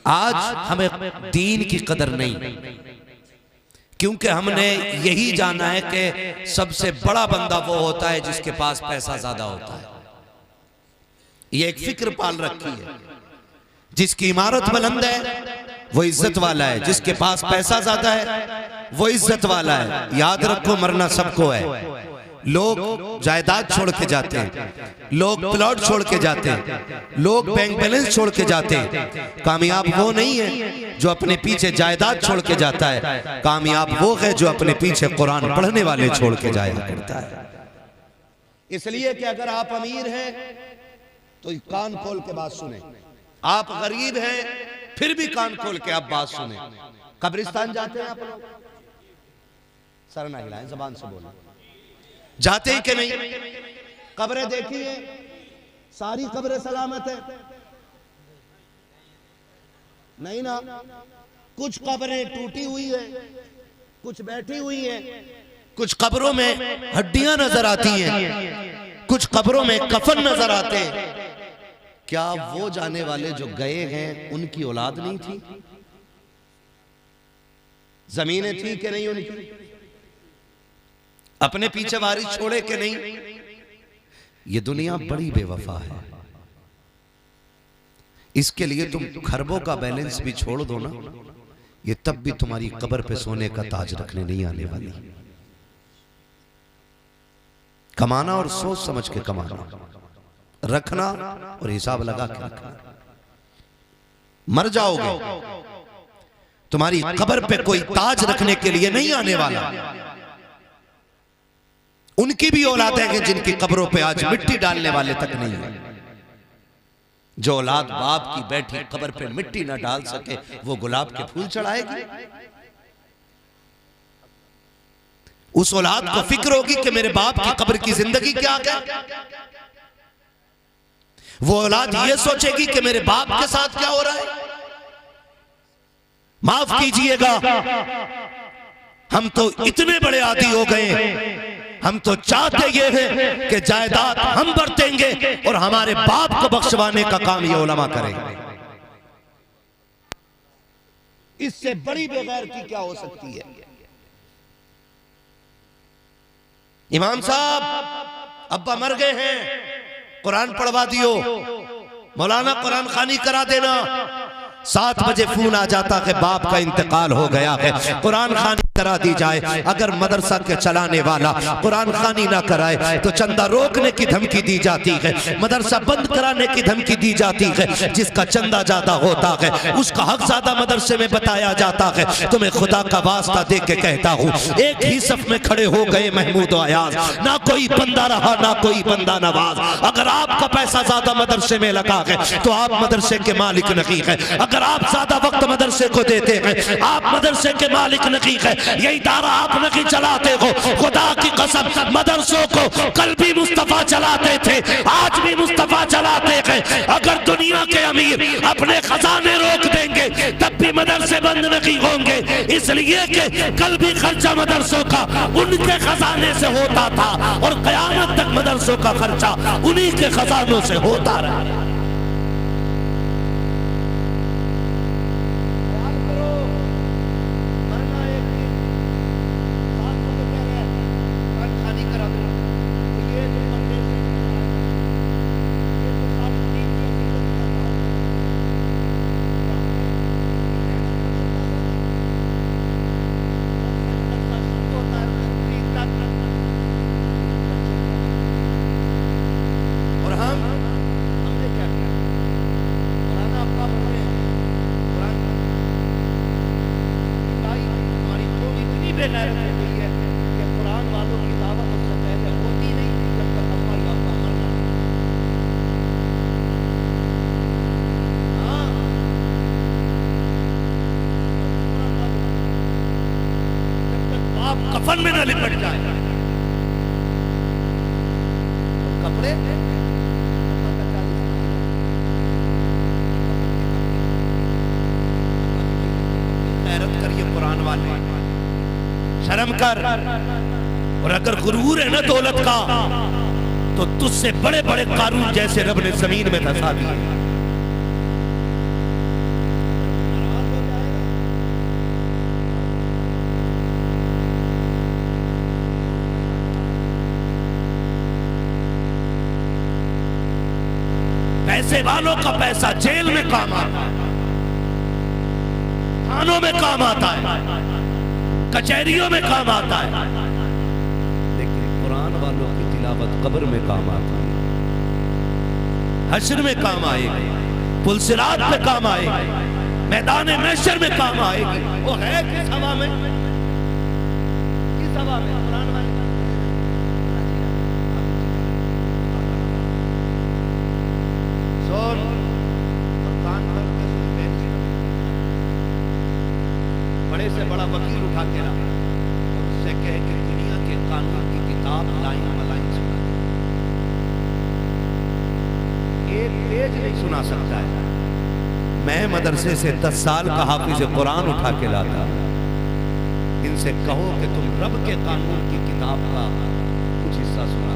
आज हमें दीन की कदर नहीं, क्योंकि हमने यही जाना है कि सबसे बड़ा बंदा वो होता है जिसके पास पैसा ज्यादा होता है। ये एक फिक्र पाल रखी है, जिसकी इमारत बुलंद है वो इज्जत वाला है, जिसके पास पैसा ज्यादा है वो इज्जत वाला है। याद रखो, मरना सबको है। लोग जायदाद छोड़ के जाते हैं, लोग प्लॉट छोड़ के जाते हैं, लोग बैंक बैलेंस छोड़ के जाते हैं। कामयाब वो नहीं है जो अपने पीछे जायदाद छोड़ के जाता है, कामयाब वो है जो अपने पीछे कुरान पढ़ने वाले छोड़ के जाया करता है। इसलिए कि अगर आप अमीर हैं तो कान खोल के बात सुने, आप गरीब हैं फिर भी कान खोल के आप बात सुने। कब्रिस्तान जाते हैं आप लोग? सर ना हिलाएं, जबान से बोलें। जाते हैं कि नहीं? कब्रें देखी है? सारी कब्रें सलामत है? नहीं ना। कुछ कब्रें टूटी हुई है, कुछ बैठी हुई है, कुछ कब्रों में हड्डियां नजर आती हैं, कुछ कब्रों में कफन नजर आते हैं। क्या वो जाने वाले जो गए हैं उनकी औलाद नहीं थी? जमीनें थी कि नहीं उनकी? अपने पीछे वारिस छोड़े कि नहीं? ये दुनिया बड़ी बेवफा है। इसके लिए तुम खरबों का बैलेंस भी छोड़ दो ना, ये तब भी तुम्हारी कब्र पे सोने का ताज रखने नहीं आने वाली। कमाना और सोच समझ के कमाना, रखना और हिसाब लगा के रखना। मर जाओगे, तुम्हारी कब्र पे कोई ताज रखने के लिए नहीं आने वाला। उनकी भी औलाद है जिनकी कब्रों पे आज मिट्टी डालने वाले तक नहीं है। जो औलाद बाप की बैठी कब्र पे मिट्टी ना डाल सके वो गुलाब के फूल चढ़ाएगी? उस औलाद को फिक्र होगी कि मेरे बाप की कब्र की जिंदगी क्या है? वो औलाद ये सोचेगी कि मेरे बाप के साथ क्या हो रहा है? माफ कीजिएगा, हम तो इतने बड़े आदी हो गए, हम तो चाहते ये हैं कि जायदाद हम बरतेंगे और हमारे बाप को बख्शवाने का काम ये उलमा करेंगे। इससे बड़ी बेगैरती क्या हो सकती है? इमाम साहब अब्बा मर गए हैं, कुरान पढ़वा दियो, मौलाना कुरान खानी करा देना। 7 बजे फोन आ जाता है बाप का इंतकाल हो गया है, कुरान खानी करा दी जाए। अगर मदरसा के चलाने वाला कुरान खानी ना कराए तो चंदा रोकने की धमकी दी जाती है, मदरसा बंद कराने की धमकी दी जाती है। जिसका चंदा ज्यादा होता है उसका हक ज्यादा मदरसे में बताया जाता है। तुम्हें खुदा का वास्ता दे के कहता हूँ, एक ही सफ में खड़े हो गए महमूद और अयाज, ना कोई बंदा रहा ना कोई बंदा नवाज। अगर आपका पैसा ज्यादा मदरसे में लगा है तो आप मदरसे के मालिक नहीं है। अगर आप ज्यादा वक्त मदरसे को देते हैं आप मदरसे के मालिक नहीं है। ये इदारा आप नहीं चलाते हो, खुदा की कसम मदरसों को कल भी मुस्तफा चलाते थे, आज भी मुस्तफा चलाते हैं। अगर दुनिया के अमीर अपने खजाने रोक देंगे तब भी मदरसे बंद नहीं होंगे, इसलिए कि कल भी खर्चा मदरसों का उनके खजाने से होता था और कयामत तक मदरसों का खर्चा उन्हीं के खजानों से होता रहा। कफन में न लिपट जाए तो कपड़े गैरत करिए कुरान वाले, शर्म कर। और अगर गुरूर है ना दौलत का तो तुझसे बड़े बड़े कारून जैसे रब ने जमीन में धसा दिए। वालों का पैसा जेल में काम आता है, थानों में काम आता है, कचहरियों में काम आता है, लेकिन कुरान वालों की तिलावत कब्र में काम आती है, हश्र में काम आएगी, पुलसिरात पे काम आएगी, मैदान महशर में काम आएगी। वो है किस हवा में, किस हवा में? कुरान वाले सुन और कान खोल के सुन, बड़े से बड़ा वकील उठा के ला और उससे कहे कि दुनिया के कानून की किताब लाइन मलाइन सुना, एक पेज नहीं सुना सकता है। मैं मदरसे से 10 साल का हाफिज कुरान उठा के लाता, इनसे कहो कि तुम रब के कानून की किताब का कुछ हिस्सा सुना,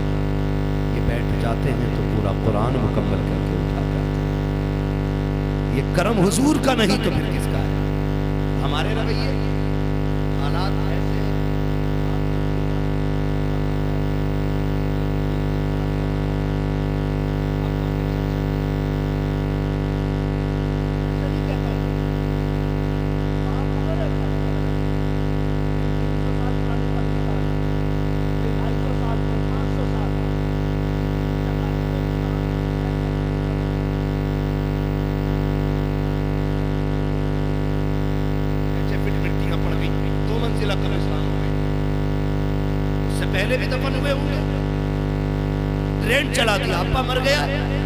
ये बैठ जाते हैं तो पूरा कुरान मुकम्मल करके उठा के आते हैं। ये करम हुजूर का नहीं तो फिर किसका है? हमारे रवैये हालात ऐसे पहले भी दफन हुए होंगे, ट्रेन चला दिया, अब्बा मर गया,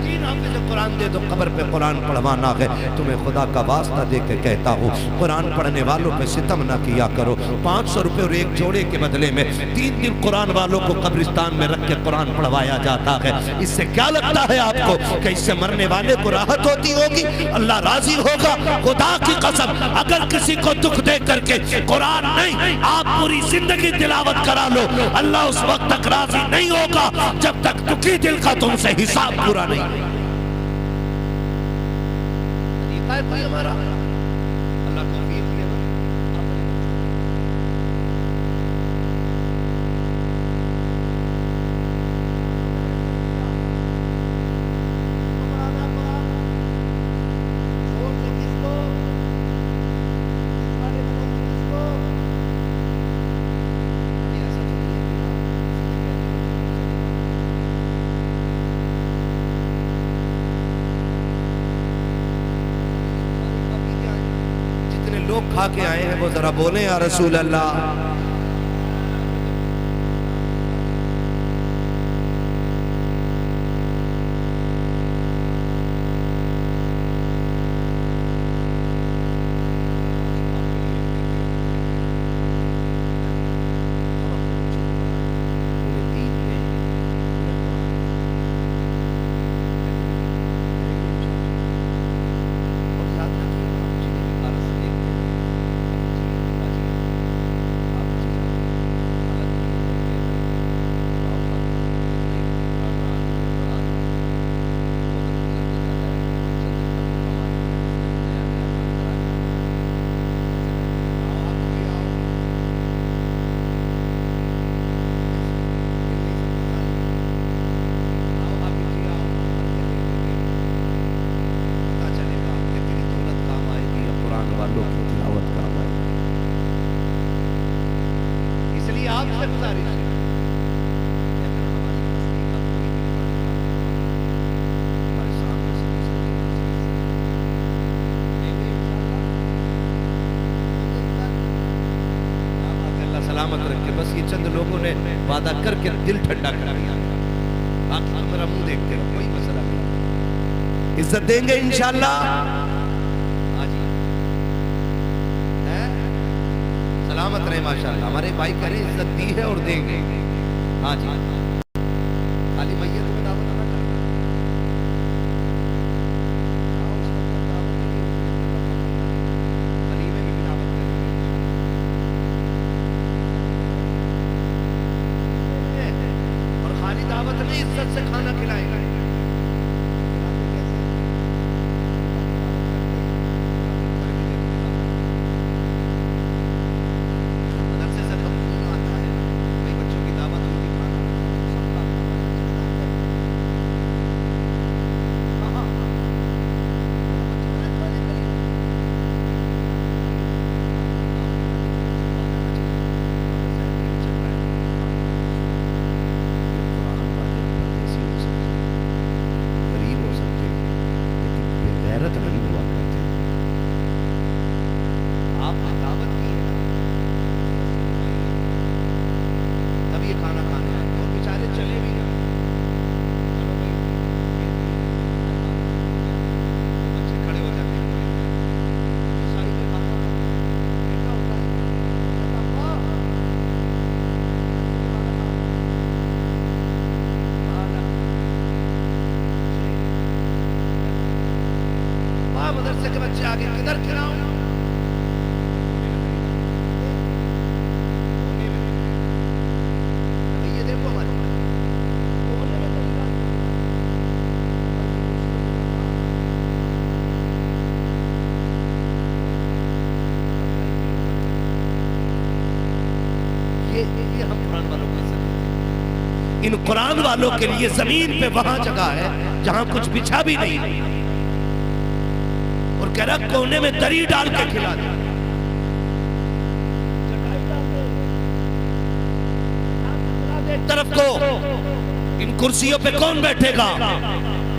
3 हाफिज कुरान दे दो, कब्र पे कुरान पढ़वाना है। तुम्हें खुदा का वास्ता दे के कहता हूँ, कुरान पढ़ने वालों पे सितम ना किया करो। 500 रुपए और एक जोड़े के बदले में 3 दिन कुरान वालों को कब्रिस्तान में रख के कुरान पढ़वाया जाता है। इससे क्या लगता है आपको कि इससे मरने वाले को राहत होती होगी? अल्लाह राजी होगा? खुदा की कसम, अगर किसी को दुख दे करके कुरान नहीं, आप पूरी जिंदगी तिलावत करा लो, अल्लाह उस वक्त तक राजी नहीं होगा जब तक दुखी दिल का तुमसे हिसाब पूरा नहीं। तरीका है कोई हमारा? अल्लाह तौफीक दे। लोग खा के आए हैं वो जरा बोले या रसूल अल्लाह। इसलिए आपसे गुजारिश है, हमारे सामने अल्लाह सलामत रखे। बस ये चंद लोगों ने वादा करके दिल ठंडा कर दिया, बाकी तो मेरा मुंह देखते रहो, कोई मसला नहीं, इज्जत देंगे इंशाअल्लाह। सलामत रहे माशाअल्लाह। हमारे भाई कह रहे इज्जत दी है और देंगे। हाँ जी, खाली मैयत में दावत ना करना, वलीमे में भी दावत करेंगे और खाली दावत नहीं, इज्जत से खाना खिलाएंगे। इन कुरान वालों के लिए जमीन पे वहां जगह है जहां कुछ बिछा भी नहीं, और कह रहा कोने में दरी डाल के खिला दे। तरफ को इन कुर्सियों पे कौन बैठेगा?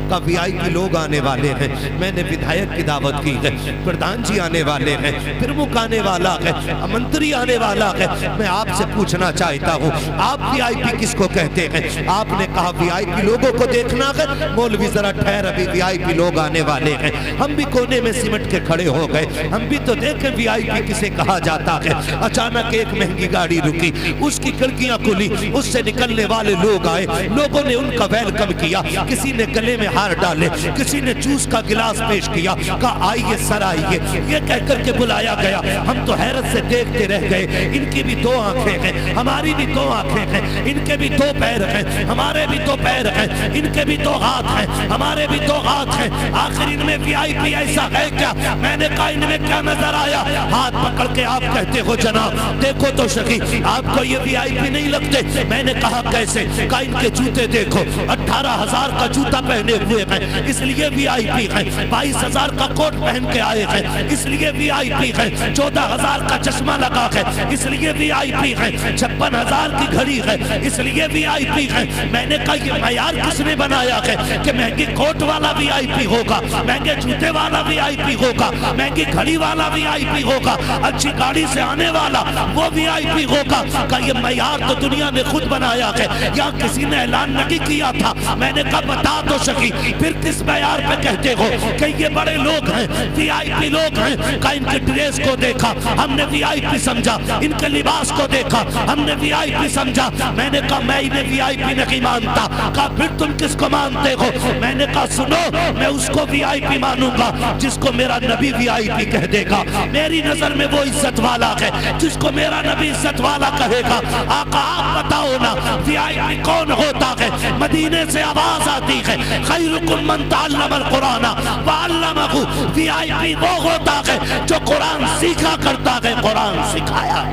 का वीआईपी लोग आने वाले हैं, मैंने विधायक की दावत की है, प्रधान जी आने वाले हैं, प्रमुख आने वाला है, मंत्री आने वाला है। मैं आपसे पूछना चाहता हूँ, आप वीआईपी किसको कहते हैं? आपने कहा वीआईपी लोगों को देखना है। मौलवी जरा ठहर, अभी वीआईपी लोग आने वाले हैं। हम भी कोने में सिमट के खड़े हो गए, हम भी तो देखें वीआईपी किसे कहा जाता है। अचानक एक महंगी गाड़ी रुकी, उसकी खिड़कियां खुली, उससे निकलने वाले लोग आए, लोगों ने उनका वेलकम किया, किसी ने गले में हार डाले, किसी ने जूस का गिलास पेश किया, कहा आइए सर आइए, ये कहकर के बुलाया गया। हम तो हैरत से देखते रह गए। इनकी भी दो आंखें हैं, हमारी भी दो आंखें हैं, इनके भी दो पैर हैं, हमारे भी दो पैर हैं, इनके भी दो हाथ हैं, हमारे भी दो हाथ हैं। आखिर इनमें वीआईपी ऐसा है क्या? मैंने कहा इनमें क्या नजर आया? हाथ पकड़ के आप कहते हो जनाब देखो तो सही, आपको ये वीआईपी नहीं लगते? मैंने कहा कैसे? कहा इनके जूते देखो, 18,000 का जूता पहने हुए हैं इसलिए वीआईपी है, 22,000 का कोट पहन के आए हैं इसलिए वीआईपी है, 14,000 का चश्मा लगा है इसलिए वीआईपी है, 56,000 की घड़ी है इसलिए वीआईपी है। मैंने कहा ये मयार किसने बनाया है कि महंगी कोट वाला वीआईपी होगा, महंगे जूते वाला वीआईपी होगा, महंगी घड़ी वाला वीआईपी होगा, अच्छी गाड़ी से आने वाला वो वीआईपी होगा? का ये मयार तो दुनिया ने खुद बनाया है, या किसी ने ऐलान नहीं किया था? मैंने कहा बता तो सकी, फिर किस मयार पे कहते हो कि ये बड़े लोग हैं, वीआईपी लोग हैं? का इनके ड्रेस को देखा हमने वीआईपी समझा, इनके लिबास को देखा हमने वीआईपी समझा। मैंने कहा मैं इन्हें वीआईपी नहीं मानता। कहा फिर तुम किसको मानते हो? मैंने कहा सुनो, मैं उसको वीआईपी मानूंगा जिसको मेरा नबी वीआईपी कह देगा। मेरी नजर में वो इज्जत वाला है जिसको मेरा नबी इज्जत वाला कहेगा। आका आप बताओ ना वीआईपी कौन होता है? मदीने से आवाज आती है खैरुकुम मन तअल्लमल कुरान व अल्लमहु। वीआईपी वो होता है जो कुरान सीखा करता है, कुरान सिखाया।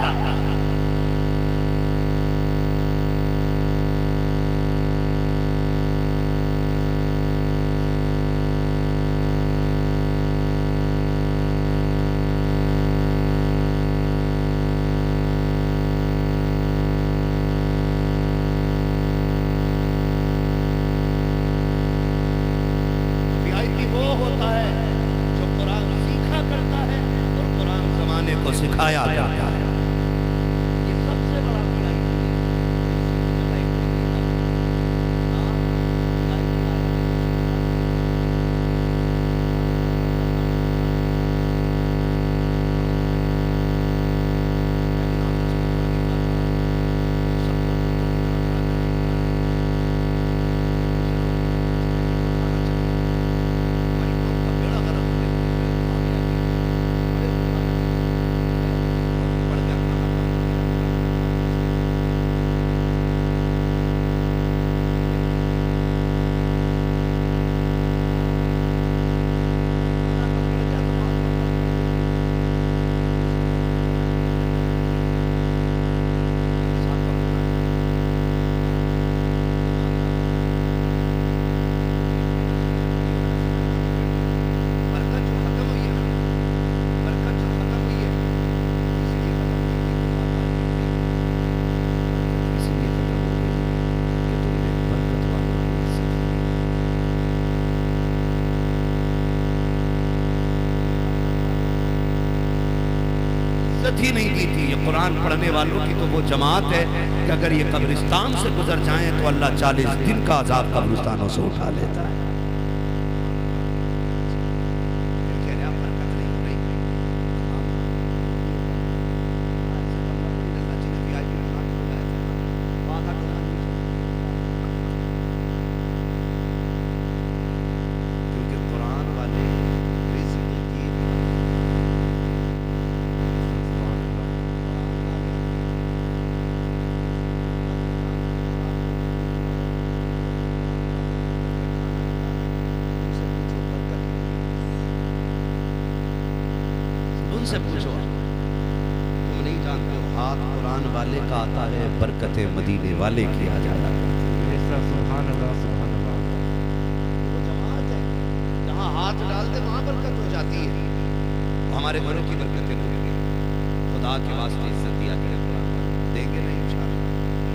सिखाया जाता है। ये सबसे बड़ा इज्जत ही नहीं दी थी। ये कुरान पढ़ने वालों की तो वो जमात है कि अगर ये कब्रिस्तान से गुजर जाएं तो अल्लाह 40 दिन का अजाब कब्रिस्तानों से उठा लेता है। उनसे पूछो, तुम नहीं जानते हो हाथ कुरान वाले का आता है, बरकतें मदीने वाले की आ जाया करती है। सुभान अल्लाह सुभान अल्लाह। वो जमात है जहाँ हाथ डाल दे वहां बरकत हो जाती है। तो हमारे घरों की बरकतें होंगी। खुदा के वास्ते इज्जत दिया करे, कुरान देंगे नहीं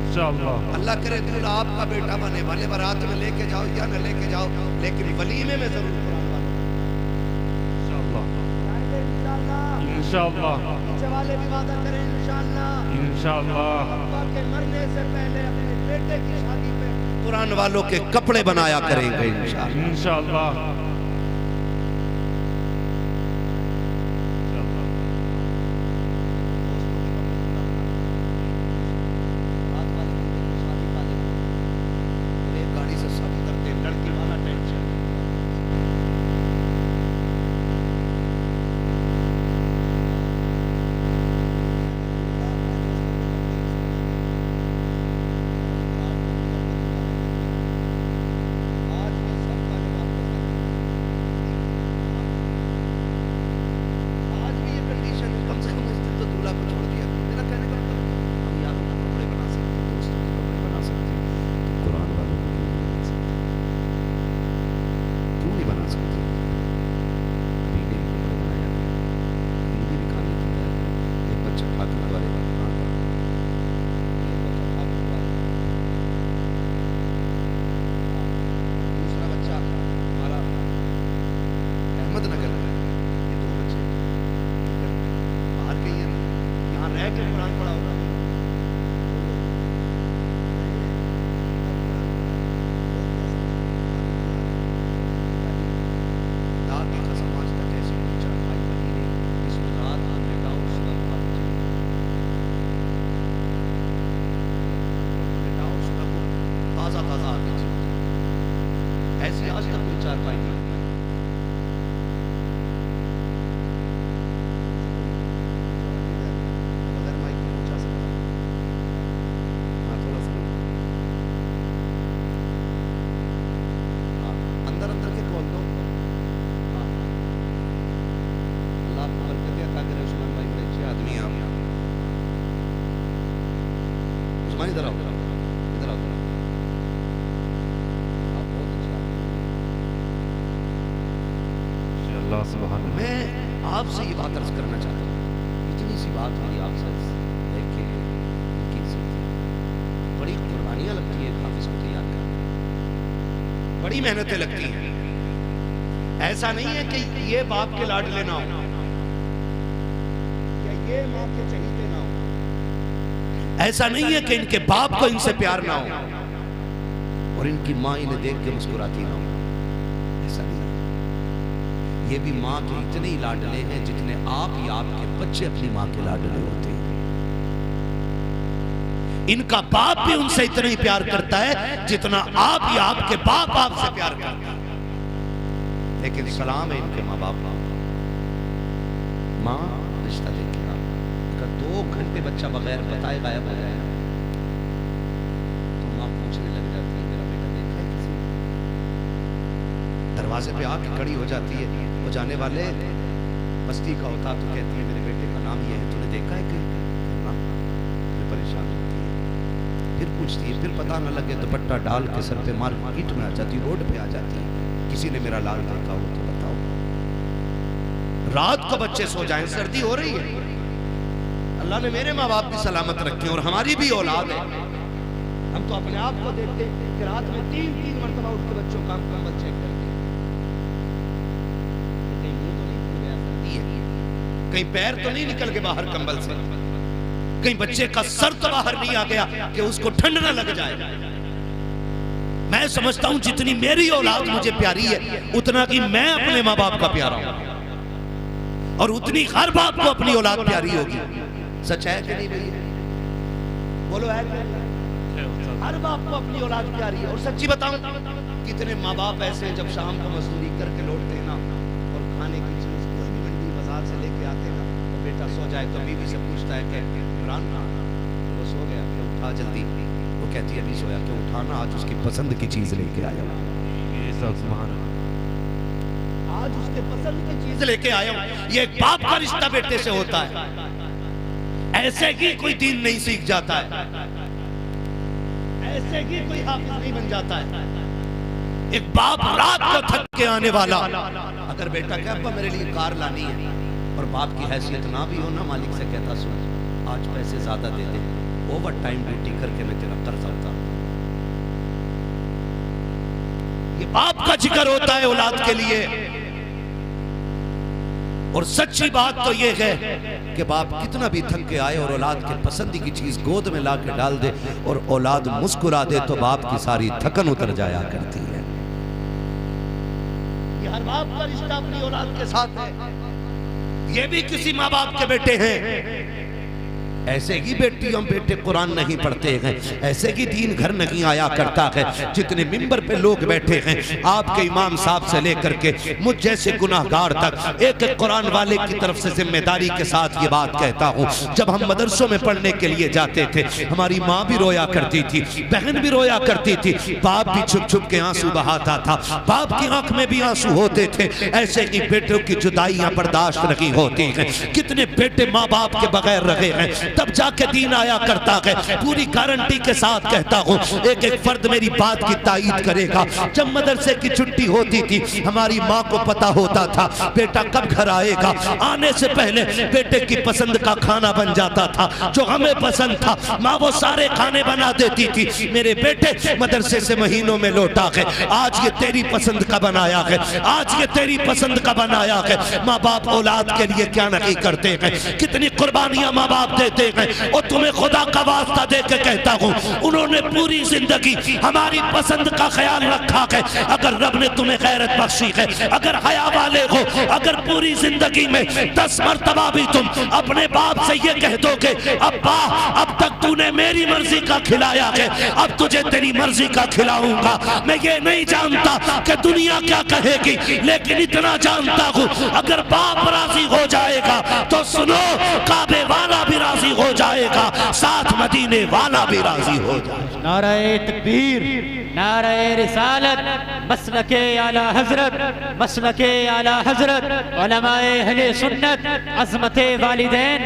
इंशाअल्लाह। अल्लाह करे दूल्हा आपका बेटा बने, भले बारात में लेके जाओ या न लेके जाओ, लेकिन वलीमे में जरूर कुरान इंशाअल्लाह नीचे वाले भी वादा करें इंशाअल्लाह अब्बा के मरने से पहले अपने बेटे की शादी पे कुरान वालों के कपड़े बनाया करेंगे इंशाअल्लाह। ऐसी आज तक कोई चारपाई नहीं। अगर माइक में पहुंचा सकता, हाँ थोड़ा सा अंदर अंदर के खोल दो। हाँ अल्लाह आपको बरकत अता करे। उस्मान भाई बड़े अच्छे आदमी हैं आप। उस्मान इधर आओ, इधर आओ। मैं आपसे ये बात अर्ज करना चाहता हूँ, इतनी सी बात मेरी आपसे है कि इनकी बड़ी कुर्बानियां लगती है हाफिज को तैयार करने, बड़ी मेहनतें लगती हैं। ऐसा नहीं है कि ये बाप के लाडले ना हो या ये माँ के चहीते ना हो, ऐसा नहीं है कि इनके बाप को इनसे प्यार ना हो और इनकी माँ इन्हें देख के मुस्कुराती ना हो। ऐसा नहीं, ये भी माँ के इतने ही लाडले हैं जितने आप या आपके बच्चे अपनी माँ के लाडले होते हैं। इनका बाप भी उनसे इतना ही प्यार करता है जितना आप या आपके बाप आपसे प्यार करता है। लेकिन सलाम है इनके माँ बाप को। माँ रिश्ता देखे आप, अगर 2 घंटे बच्चा बगैर बताए गायब हो जाए तो माँ पूछने लग जाती है मेरा बेटा देखा है किसी ने? दरवाजे पे आके खड़ी हो जाती है, वो जाने वाले बस्ती का होता तो कहती है मेरे बेटे का नाम ये है, तूने देखा है कहीं? फिर परेशान होती है, फिर पूछती है, फिर पता न लगे दुपट्टा डाल के सर पे मार्केट में आ जाती, रोड पे आ जाती है, किसी ने मेरा लाल देखा हो तो बताओ। रात को बच्चे सो जाएं, सर्दी हो रही है, अल्लाह ने मेरे माँ बाप भी सलामत रखे और हमारी भी औलाद है। हम तो अपने आप को देखते कि रात में 3-3 मरतबा उठ के बच्चों का कंबल चेक करते, कहीं पैर तो नहीं निकल के बाहर कंबल से, कहीं बच्चे का सर तो बाहर नहीं आ गया कि उसको ठंड ना लग जाए। मैं समझता हूं जितनी मेरी औलाद मुझे प्यारी है उतना कि मैं अपने माँ बाप का प्यारा हूं और उतनी हर बाप को अपनी औलाद प्यारी होगी। सच है कि नहीं भैया? बोलो है कि हर बाप को अपनी औलाद प्यारी है। और सच्ची बताऊं, कितने माँ बाप ऐसे जब शाम को मजदूरी करके लौटते हैं ना और खाने की चीज कोई भी मंडी बाजार से लेके आते ना, तो बेटा सो जाए तो बीवी से पूछता है कि इमरान कहाँ? वो सो गया, क्या उठा जल्दी? वो कहती है अभी सोया, क्यों उठाना? आज उसकी पसंद की चीज लेके आया हूँ, आज उसके पसंद की चीज लेके आया हूँ। ये एक बाप का रिश्ता बेटे से होता है, ऐसे ही कोई दीन नहीं सीख जाता है, ऐसे ही कोई हाफिज नहीं बन जाता है। एक बाप रात को थक के आने वाला, अगर बेटा क्या अब्बा मेरे लिए कार लानी है, और बाप की हैसियत ना भी हो ना, मालिक से कहता सुन आज पैसे ज्यादा दे दे, ओवर टाइम ड्यूटी करके मैं तेरा कर्जा उतार दूं। ये बाप का जिक्र होता है औलाद के लिए। और सच्ची बात तो ये है कि बाप कितना भी थक के आए और औलाद के पसंदी की चीज गोद में ला के डाल दे और औलाद मुस्कुरा दे तो बाप की सारी थकन उतर जाया करती है। ये हर बाप का रिश्ता अपनी औलाद के साथ है। ये भी किसी माँ बाप के बेटे हैं। ऐसे ही बेटियों बेटे कुरान नहीं पढ़ते हैं, ऐसे ही दीन घर नहीं आया करता है। जितने मिंबर पे लोग बैठे हैं, आपके इमाम साहब से लेकर के मुझ जैसे गुनाहगार तक, एक एक कुरान वाले की तरफ से जिम्मेदारी के साथ ये बात कहता हूँ। जब हम मदरसों में पढ़ने के लिए जाते थे, हमारी माँ भी रोया करती थी, बहन भी रोया करती थी, बाप भी छुप छुप के आंसू बहाता था, बाप की आंख में भी आंसू होते थे। ऐसे ही बेटों की जुदाइयां बर्दाश्त नहीं होती हैं। कितने बेटे माँ बाप के बगैर रहे हैं, तब जाके दीन आया करता है। पूरी गारंटी के साथ कहता हूँ, एक एक फर्द मेरी बात की तायीद करेगा। जब मदरसे की छुट्टी होती थी, हमारी माँ को पता होता था बेटा कब घर आएगा। आने से पहले बेटे की पसंद का खाना बन जाता था, जो हमें पसंद था माँ वो सारे खाने बना देती थी। मेरे बेटे मदरसे से महीनों में लौटा है, आज ये तेरी पसंद का बनाया है, आज ये तेरी पसंद का बनाया है। माँ बाप औलाद के लिए क्या नहीं करते हैं, कितनी कुर्बानियां माँ बाप देते हैं। और तुम्हें खुदा का वास्ता दे के कहता हूँ, उन्होंने पूरी जिंदगी हमारी पसंद का ख्याल रखा है। अगर रब ने तुम्हें गैरत बख्शी है, अगर हया वाले हो, अगर पूरी जिंदगी में 10 मरतबा भी तुम अपने बाप से ये कह दोगे अब्बा अब तक तूने मेरी मर्जी का खिलाया है, अब तुझे तेरी मर्जी का खिलाऊंगा। मैं ये नहीं जानता कि दुनिया क्या कहेगी, लेकिन इतना जानता हूँ अगर बाप राजी हो जाएगा तो सुनो काबे वाला भी राजी हो जाएगा, साथ मदीने वाला भी राजी हो जाएगा। नारे तकबीर, नारे रिसालत, मसलके आला हजरत, मसलके आला हजरत, उलमाए अहले सुन्नत, अज़मते वालिदैन,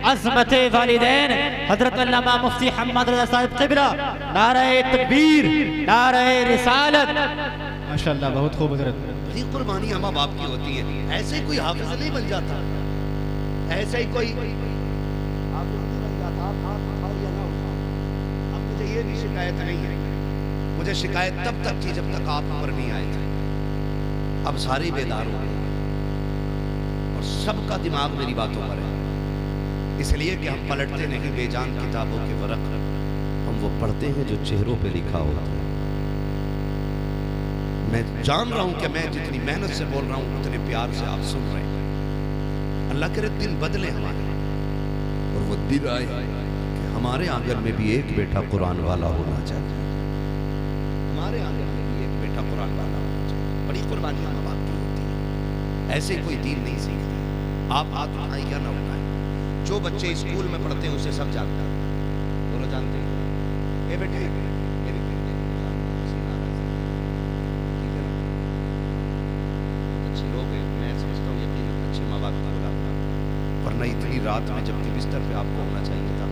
अज़मते वालिदैन हजरत अल्लामा मुफ्ती हम्मद रज़ा साहिब क़िबला। नारे तकबीर, नारे रिसालत। माशाअल्लाह बहुत खूब हजरत। बड़ी कुर्बानी माँ बाप की होती है। ऐसे ही कोई हाफिज नहीं बन जाता, ऐसे ही कोई अब मुझे ये भी शिकायत नहीं है, मुझे शिकायत तब तक थी जब तक आप ऊपर नहीं आए थे। अब सारे बेदार हो गए और सबका दिमाग मेरी बातों पर है, इसलिए कि हम पलटते नहीं बेजान किताबों के वरक, हम वो पढ़ते हैं जो चेहरों पे लिखा होता है। मैं जान रहा हूं कि मैं जितनी मेहनत से बोल रहा हूं उतने प्यार से आप सुन रहे हैं। अल्लाह करे दिन बदले हमारे, और वो दिन आए कि हमारे आंगन में भी एक बेटा कुरान वाला होना चाहिए, हमारे आंगन में भी एक बेटा कुरान वाला होना चाहिए। बड़ी कुर्बानियां माँ बाप की होती है, ऐसे कोई दीन नहीं सीखते। आप हाथ उठाएं या ना उठाएं, जो बच्चे स्कूल में पढ़ते हैं उसे सब जानते हैं, दोनों जानते हैं। ये बेटे वरना इतनी रात में जबकि बिस्तर पे आपको होना चाहिए था,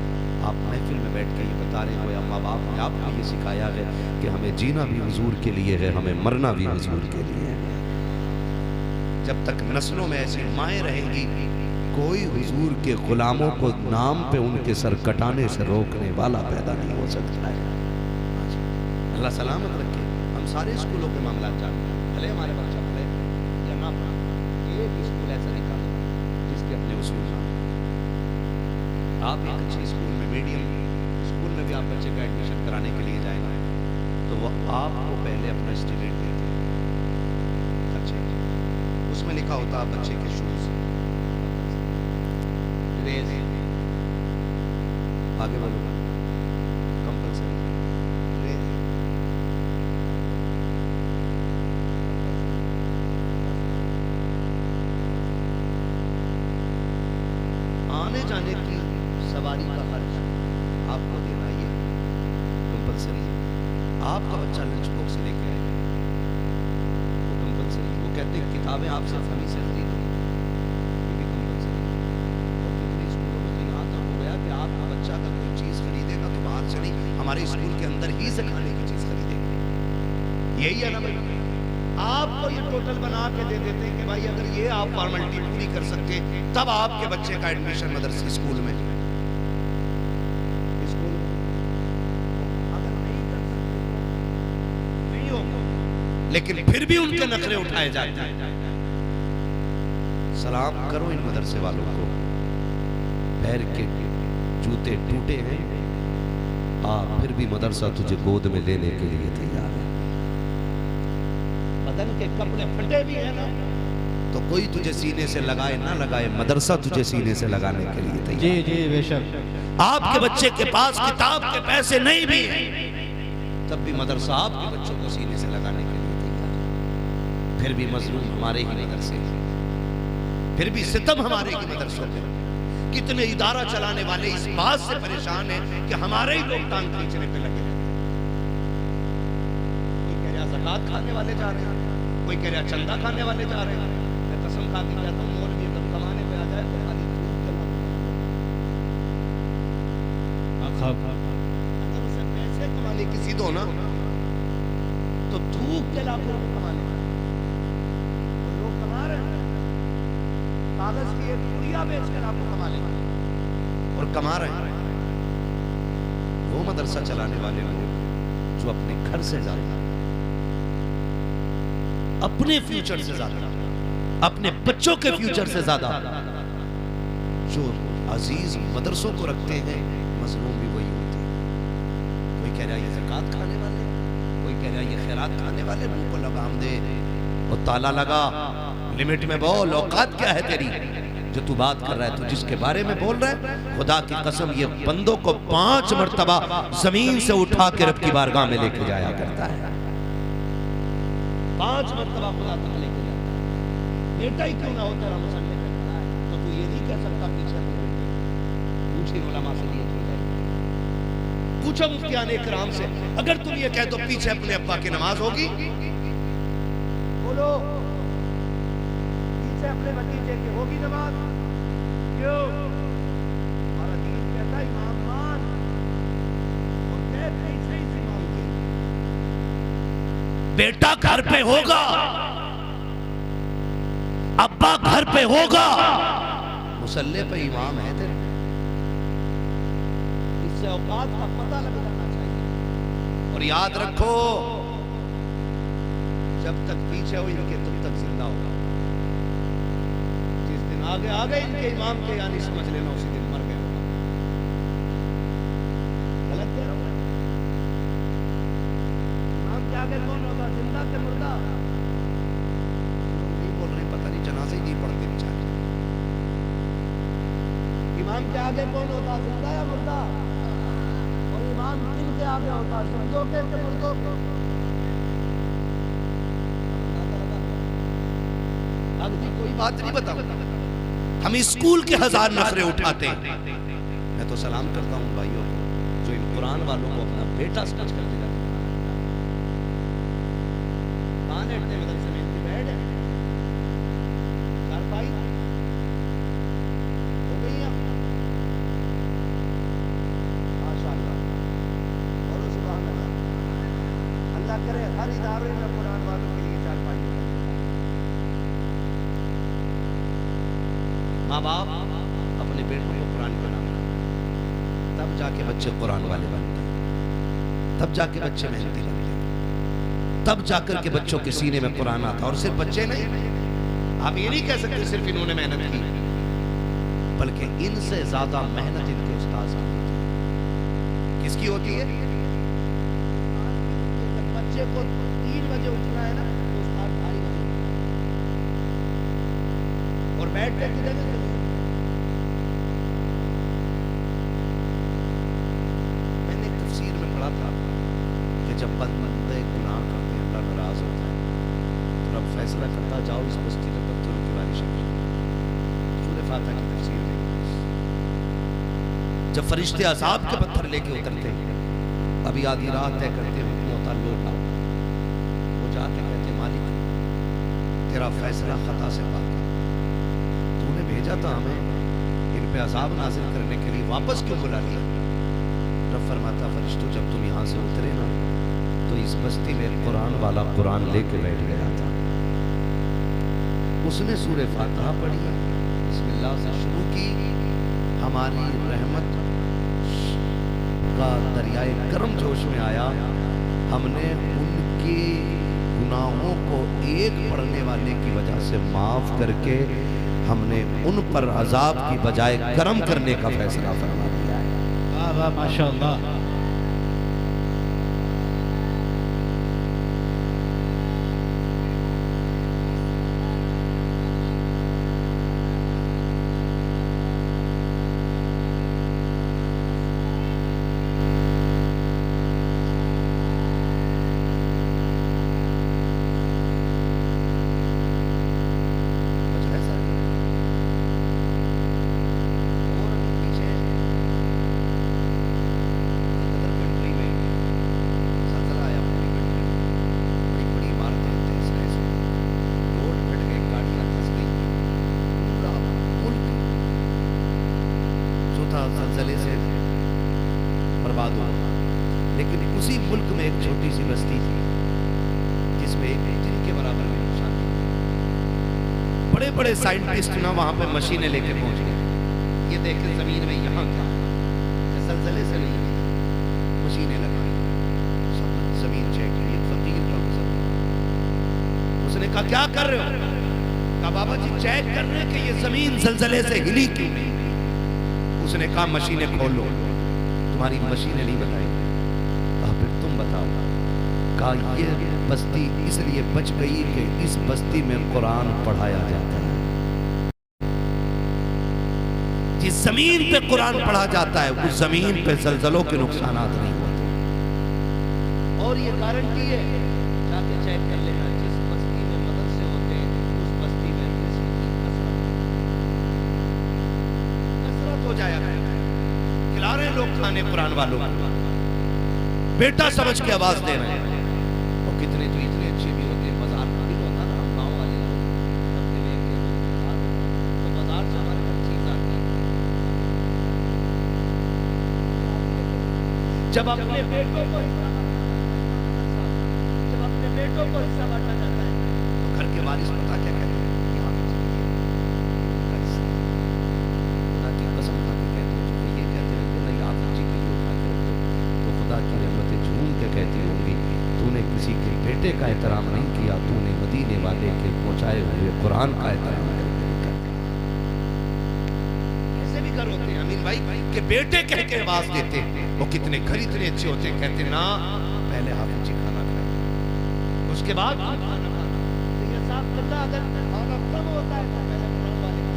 आप महफिल में बैठ के ये बता रहे हो, या माँ बाप ने आपको ये सिखाया है कि हमें जीना भी हुजूर के लिए है, हमें मरना भी हुजूर के लिए है। जब तक नस्लों में ऐसी माएँ रहेंगी, कोई हुजूर के गुलामों को नाम पे उनके सर कटाने से रोकने वाला पैदा नहीं हो सकता है। अल्लाह सलामत रखे। हम सारे स्कूलों के मामला जानते हैं, भले हमारे बच्चा पढ़े या ना पढ़े, एक स्कूल ऐसा निकाले जिसके अपने उसूल ना। आप एक अच्छे स्कूल में, मीडियम स्कूल में भी आप बच्चे का एडमिशन कराने के लिए जाएंगे तो वो आपको पहले अपना स्टूडेंट देते हैं अच्छे, उसमें लिखा होता है बच्चे के शूज, ड्रेस, आगे बोलो कंपल्सरी ड्रेस, आने जाने की सवारी का खर्च आपको देना, ये कंपल्सरी है। आपका बच्चा लंच बॉक्स लेके आएगा, वो कंपल्सरी। वो कहते हैं किताबें आप सिर्फ हमी से खरीदो, ये भी कंपल्सरी। और कितने स्कूलों में तो यहाँ तक हो गया कि आपका बच्चा अगर कोई चीज़ खरीदेगा तो बाहर से नहीं, हमारे स्कूल के अंदर ही से तब आपके बच्चे का एडमिशन मदरसे स्कूल में अगर नहीं कर सकते तो नहीं होगा, लेकिन फिर भी उनके नखरे उठाए जाते हैं। सलाम करो इन मदरसे वालों को, पैर के जूते टूटे हैं, फिर भी मदरसा तुझे गोद में लेने के लिए तैयार है। बदन के कपड़े फटे भी हैं ना, तो कोई तुझे सीने से लगाए ना लगाए, मदरसा तुझे सीने से लगाने के लिए तैयार। जी जी बेशक। आपके बच्चे के पास किताब के पैसे नहीं भी हैं, तब भी मदरसा आपके बच्चों को सीने से लगाने के लिए तैयार है। फिर भी मजलूम हमारे ही मदरसे, फिर भी सितम हमारे ही मदरसों पे। कितने इदारा चलाने वाले इस बात से परेशान हैं कि हमारे ही लोग टांग खींचने पे लगे हैं। कोई कह रहा ज़कात खाने वाले जा रहे हैं, कोई कह रहा चंदा खाने वाले जा रहे हैं। मैं कसम खा के कहता हूँ, मौलवी जब कमाने पे आ जाए तो खाली अगर उसे पैसे कमाने की सीध हो ना, तो थूक के लाखों रुपए कमाने, और लोग कमा रहे हैं। कागज की एक पुड़िया बेचकर आपको कमा लेंगे, और कमा रहे हैं वो मदरसा चलाने वाले लोग जो अपने घर से ज्यादा, अपने फ्यूचर से ज्यादा, अपने बच्चों के फ्यूचर से ज्यादा जो अजीज मदरसों को रखते हैं, मजलूम भी वही होते हैं। कोई कह रहा है ये ज़कात खाने वाले, कोई कह रहा है ये खैरात खाने वाले। मुंह को लगाम दे और ताला लगा, लिमिट में बोल। औकात क्या है तेरी जो तू बात कर रहा है? तू जिसके बारे में बोल रहा है, खुदा की कसम ये बंदों को 5 मरतबा जमीन से उठा के रब की बारगाह में लेके जाया करता है। 5 मरतबा खुदा तक लेके जाता है। बेटा ही क्यों ना हो तेरा मुसल्ले पे खड़ा है, तो तू ये नहीं कह सकता पीछे पूछे उलमा से नहीं की जाएगी। पूछो मुफ्तियान इकराम से, अगर तुम ये कह दो पीछे अपने अब्बा की नमाज होगी, बोलो पीछे अपने भतीजे की होगी नमाज? क्यों? हमारा दीन कहता है इमाम मान, और कह पीछे इस इमाम की। बेटा घर पे होगा, अब्बा घर पे होगा, मुसल्ले पे इमाम है तेरे। इससे औकात का पता लग जाना चाहिए। और याद रखो, जब तक पीछे हो इनके तब तक जिंदा होगा। जिस दिन आगे आ गए इनके इमाम के, यानी समझ लेना उसी दिन मर गया होगा। गलत कह रहा हूं? इमाम के आगे कौन होगा, जिंदा के मुर्दा? नहीं बोल रहे, पता नहीं, जनाजे ही नहीं पढ़ते बेचारे। इमाम के आगे कौन होता, जिंदा या मुर्दा? और इमाम किनके आगे होता, जिंदों के मुर्दों के? कोई बात नहीं बताओ। हम स्कूल के 1000 नखरे उठाते हैं। मैं तो सलाम करता हूं भाइयों को जो इन कुरान वालों को अपना बेटा समझ कर दिया। कहां लेटते मदरसे में? इनकी बेड है, चारपाई हो गई है माशाअल्लाह। और सुभान अल्लाह, अल्लाह करे हर इदारे में कुरान वालों के लिए चारपाई हो। माँ बाप अपने बेटों को कुरान पढ़ाना, तब जाके बच्चे कुरान वाले बनते हैं, तब जाके बच्चे मेहनती बनते हैं, तब जाकर के बच्चों के सीने में कुरान आता। और सिर्फ बच्चे नहीं, आप ये नहीं कह सकते सिर्फ इन्होंने मेहनत की, बल्कि इनसे ज्यादा मेहनत इनके उस्ताद होती है। किसकी होती है? जब बच्चे को 3 बजे उठना है ना, तो उस्ताद 2:30 बजे और बैठ के किधर है? मैंने एक तफसीर में पढ़ा था कि जब बंदे गुनाह करते हैं, अल्लाह नाराज होता है, तो रब फैसला करता, जाओ इस बस्ती में पत्थरों की बारिश करो। सूरह फातिहा की तफसीर है। जब फरिश्ते अज़ाब के पत्थर लेके उतरते हैं, अभी आधी रात तय करते हुक्म होता लौट आओ, वो जाके कहते मालिक तेरा फैसला खता से पाक, तूने भेजा था हमें इन पे अज़ाब नाज़िल करने के लिए, वापस क्यों बुला लिया? रब फरमाता फरिश्तों जब तुम यहाँ से उतरे ना, तो इस बस्ती में कुरान वाला कुरान लेके बैठ गया था, उसने सूरह फातिहा पढ़ी, बिस्मिल्लाह से शुरू की, हमारी रहमत का दरियाए करम जोश में आया। हमने उनके गुनाहों को एक पढ़ने वाले की वजह से माफ करके हमने उन पर अजाब की बजाय करम करने का फैसला फरमा दिया है। वाह वाह माशाअल्लाह। ज़लज़ले से बर्बाद हुआ, लेकिन उसी मुल्क में एक छोटी सी बस्ती थी जिसमें एक जिनके बराबर भी नुकसान नहीं। बड़े बड़े साइंटिस्ट ना वहां पे मशीनें लेके पहुंच गए, ये देखे जमीन में यहाँ क्या ज़लज़ले से नहीं हुई, मशीनें लगाई, सब जमीन चेक की। एक फकीर का गुजर, उसने कहा क्या कर रहे हो? कहा बाबा जी चेक कर रहे कि ये जमीन ज़लज़ले से हिली क्यों नहीं। उसने कहा मशीनें खोल लो। तुम्हारी मशीनें नहीं बताएंगी। कहा फिर तुम बताओ। कहा ये बस्ती इसलिए बच गई कि इस बस्ती में कुरान पढ़ाया जाता है। जिस जमीन पे कुरान पढ़ा जाता है उस जमीन पे ज़लज़लों के नुकसानात नहीं होते। और ये गारंटी है, जाके चेक कर लेना, जिस बस्ती में मदरसे होते हैं उस बस्ती में कसरत हो जाया है। खिला रहे लोग खाने कुरान वालों को, बेटा समझ के आवाज दे रहे हैं। और कितने तो इतने अच्छे भी होते हैं। बाजार का भी होता ना, हम गाँव वाले लोग सबके लेके तो बाजार से हमारे घर चीज आती है। जब अपने बेटों को हिस्सा बांटा जाता है तो घर के वारिस पता क्या कहते हैं? यहाँ पे उनका हिस्सा खुदा की कसम खा के कहते हैं। तो ये कहते रहते नहीं आप जी के लिए उठा के रखो तो खुदा की रहमतें झूम के कहती होंगी तूने किसी के बेटे का एहतराम नहीं किया, तूने मदीने वाले के पहुंचाए हुए कुरान का एहतराम करके। ऐसे भी घर होते हैं अमीन भाई के बेटे कह के आवाज देते हैं। वो कितने घर इतने अच्छे होते हैं, कहते ना पहले हाफिज जी खाना खाए उसके बाद खाना खाना। तो ये साफ करता अगर खाना कम होता है तो पहले कुरान वाले को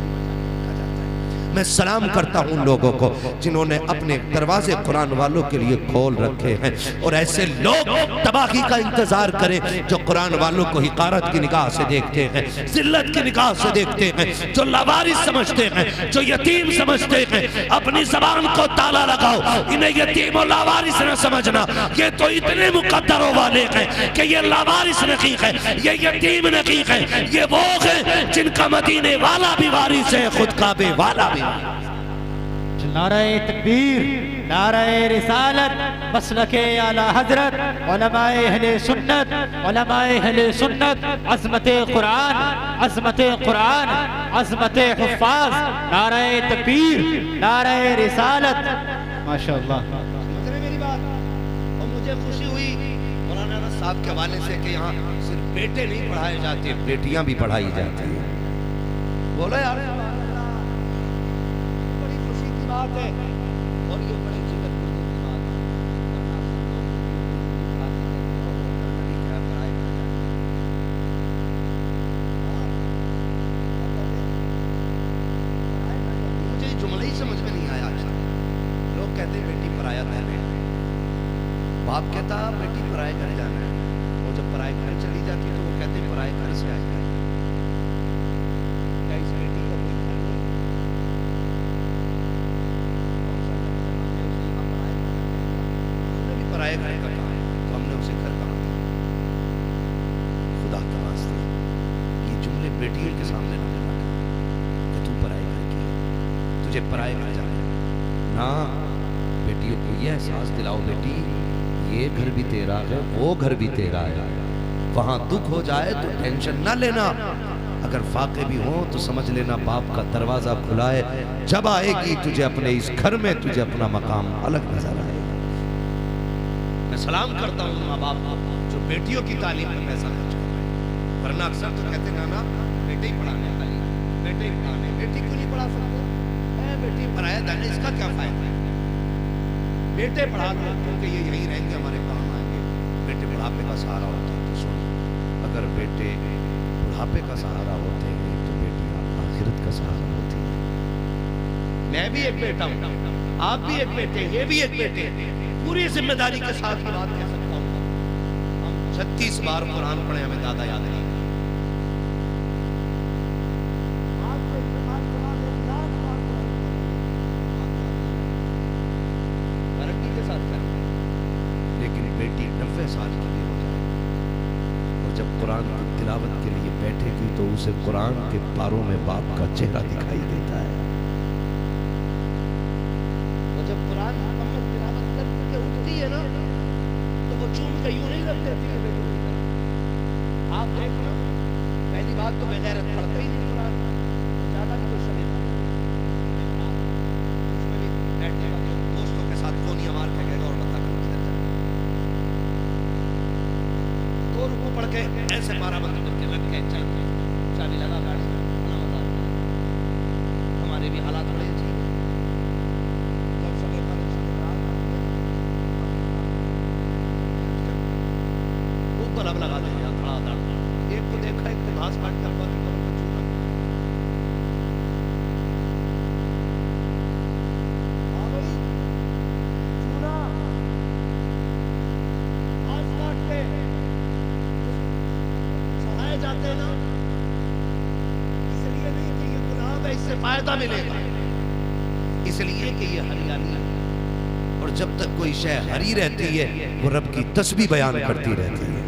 रखा जाता है। मैं सलाम करता हूं उन लोगों को जिन्होंने अपने दरवाजे कुरान वालों के लिए खोल रखे हैं। और ऐसे लोग तबाही का इंतजार करें जो कुरान वालों को हिकारत की निगाह से देखते हैं, जिल्लत की निगाह से देखते हैं, जो लावारिस समझते हैं, जो यतीम समझते हैं। अपनी जबान को ताला लगाओ, इन्हें यतीम और लावारिस न समझना। ये तो इतने मुकद्दरों वाले हैं कि ये लावारिस नहीं है, ये यतीम नहीं है, ये वो है जिनका मदीने वाला भी वारिस है, खुद काबे वाला भी। नारे तकबीर, नारे रिसालत, मसलके आला हजरत, उलमाए अहले सुन्नत, उलमाए अहले सुन्नत, अज़मते कुरान, अज़मते कुरान, अज़मते हुफ़्फ़ाज़, नारे तकबीर, नारे रिसालत। माशाअल्लाह। समझ रहे मेरी बात? और मुझे खुशी हुई मौलाना साहब के हवाले से कि यहाँ सिर्फ बेटे नहीं पढ़ाए जाते, बेटियां भी पढ़ाई जाती हैं। बोलो यार, बड़ी खुशी की बात है और ये बड़े जिगर की बात है। मुझे जुमला ही समझ में नहीं आया। लोग कहते हैं बेटी पराया घर है, बाप कहता बेटी पराए घर जाना है, और जब पराए घर चली जाती है तो वो कहते हैं पराए घर से आई है। क्या इस बेटी का कोई घर नहीं? हमने भी पराए घर का कहा है तो हमने उसे घर कहा। खुदा का वास्ते ये जुमले बेटियों के सामने ना बोला कि तू पराए घर की है, तुझे पराए घर जाना है ना। बेटियों को यह एहसास दिलाओ बेटी ये घर भी तेरा है, वो घर भी तेरा है। वहां दुख हो जाए तो टेंशन ना लेना, अगर फाके भी हो तो समझ लेना बाप का दरवाजा खुला है। जब आएगी तुझे अपने इस घर में तुझे अपना मकाम अलग नजर आएगा। मैं सलाम करता हूँ माँ बाप को जो बेटियों की तालीम में पैसा खर्च कर रहे हैं, वरना अक्सर तो कहते हैं ना बेटे ही पढ़ाने, खाली बेटे ही पढ़ाने, बेटी क्यों नहीं पढ़ा सकते? बेटी पढ़ाया जाने इसका क्या फायदा है? बेटे पढ़ा लो क्योंकि ये यही रहेंगे, हमारे काम आएंगे। बेटे बुढ़ापे का सहारा होते हैं। तो सुन, अगर बेटे बुढ़ापे का सहारा होते हैं तो बेटियां आखिरत का सहारा होती है। मैं भी एक बेटा हूँ, आप भी एक बेटे, ये भी एक बेटे। पूरी जिम्मेदारी के साथ ये बात कह सकता हूँ, हम 36 बार कुरान पढ़े, हमें ज्यादा याद नहीं। लेकिन बेटी 90 साल की भी हो जाए और जब कुरान की तिलावत के लिए बैठेगी तो उसे कुरान के पारों में बाप का चेहरा दिखाई देता है। वो जब कुरान मुकम्मल तिलावत करके उठती है ना तो वो चूम के यूं नहीं रख देती है बेटों की तरह। आप देखना, पहली बात तो बेगैरत पढ़ते ही नहीं कुरान, तो ज्यादा भी कुछ नहीं बैठने का दोस्तों के साथ फोनिया मार के गएगा और बता दो रुकू पढ़ के ऐसे मारा बंद करके रख के चल चाबी लगा गाड़ी में, बड़ा मजा आता है। हमारे भी हालात बड़े अजीब हैं। जब सगे खूब बल्ब लगा दे यहाँ खड़ा था, एक को देखा, एक को घास काट कर जाते ना, इसलिए नहीं कि ये गुलाब है इससे फायदा मिलेगा, इसलिए कि ये हरियाली है। और जब तक कोई शय हरी रहती है वो रब की तस्बीह बयान करती रहती है,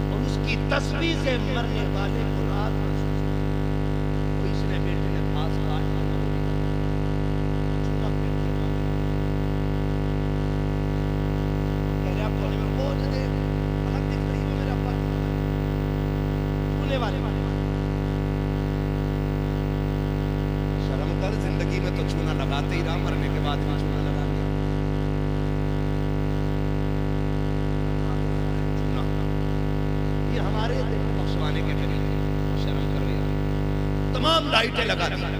और उसकी तस्बीह से मरने वाले को रात में कोई इसने बेटे ने घास काट शर्म कर, जिंदगी में तो चूना लगाते ही रहा, मरने के बाद भी चूना लगा लिया। चूना ये हमारे बख्शवाने के तरीके, शर्म करो यार। तमाम लाइटें लगा दी,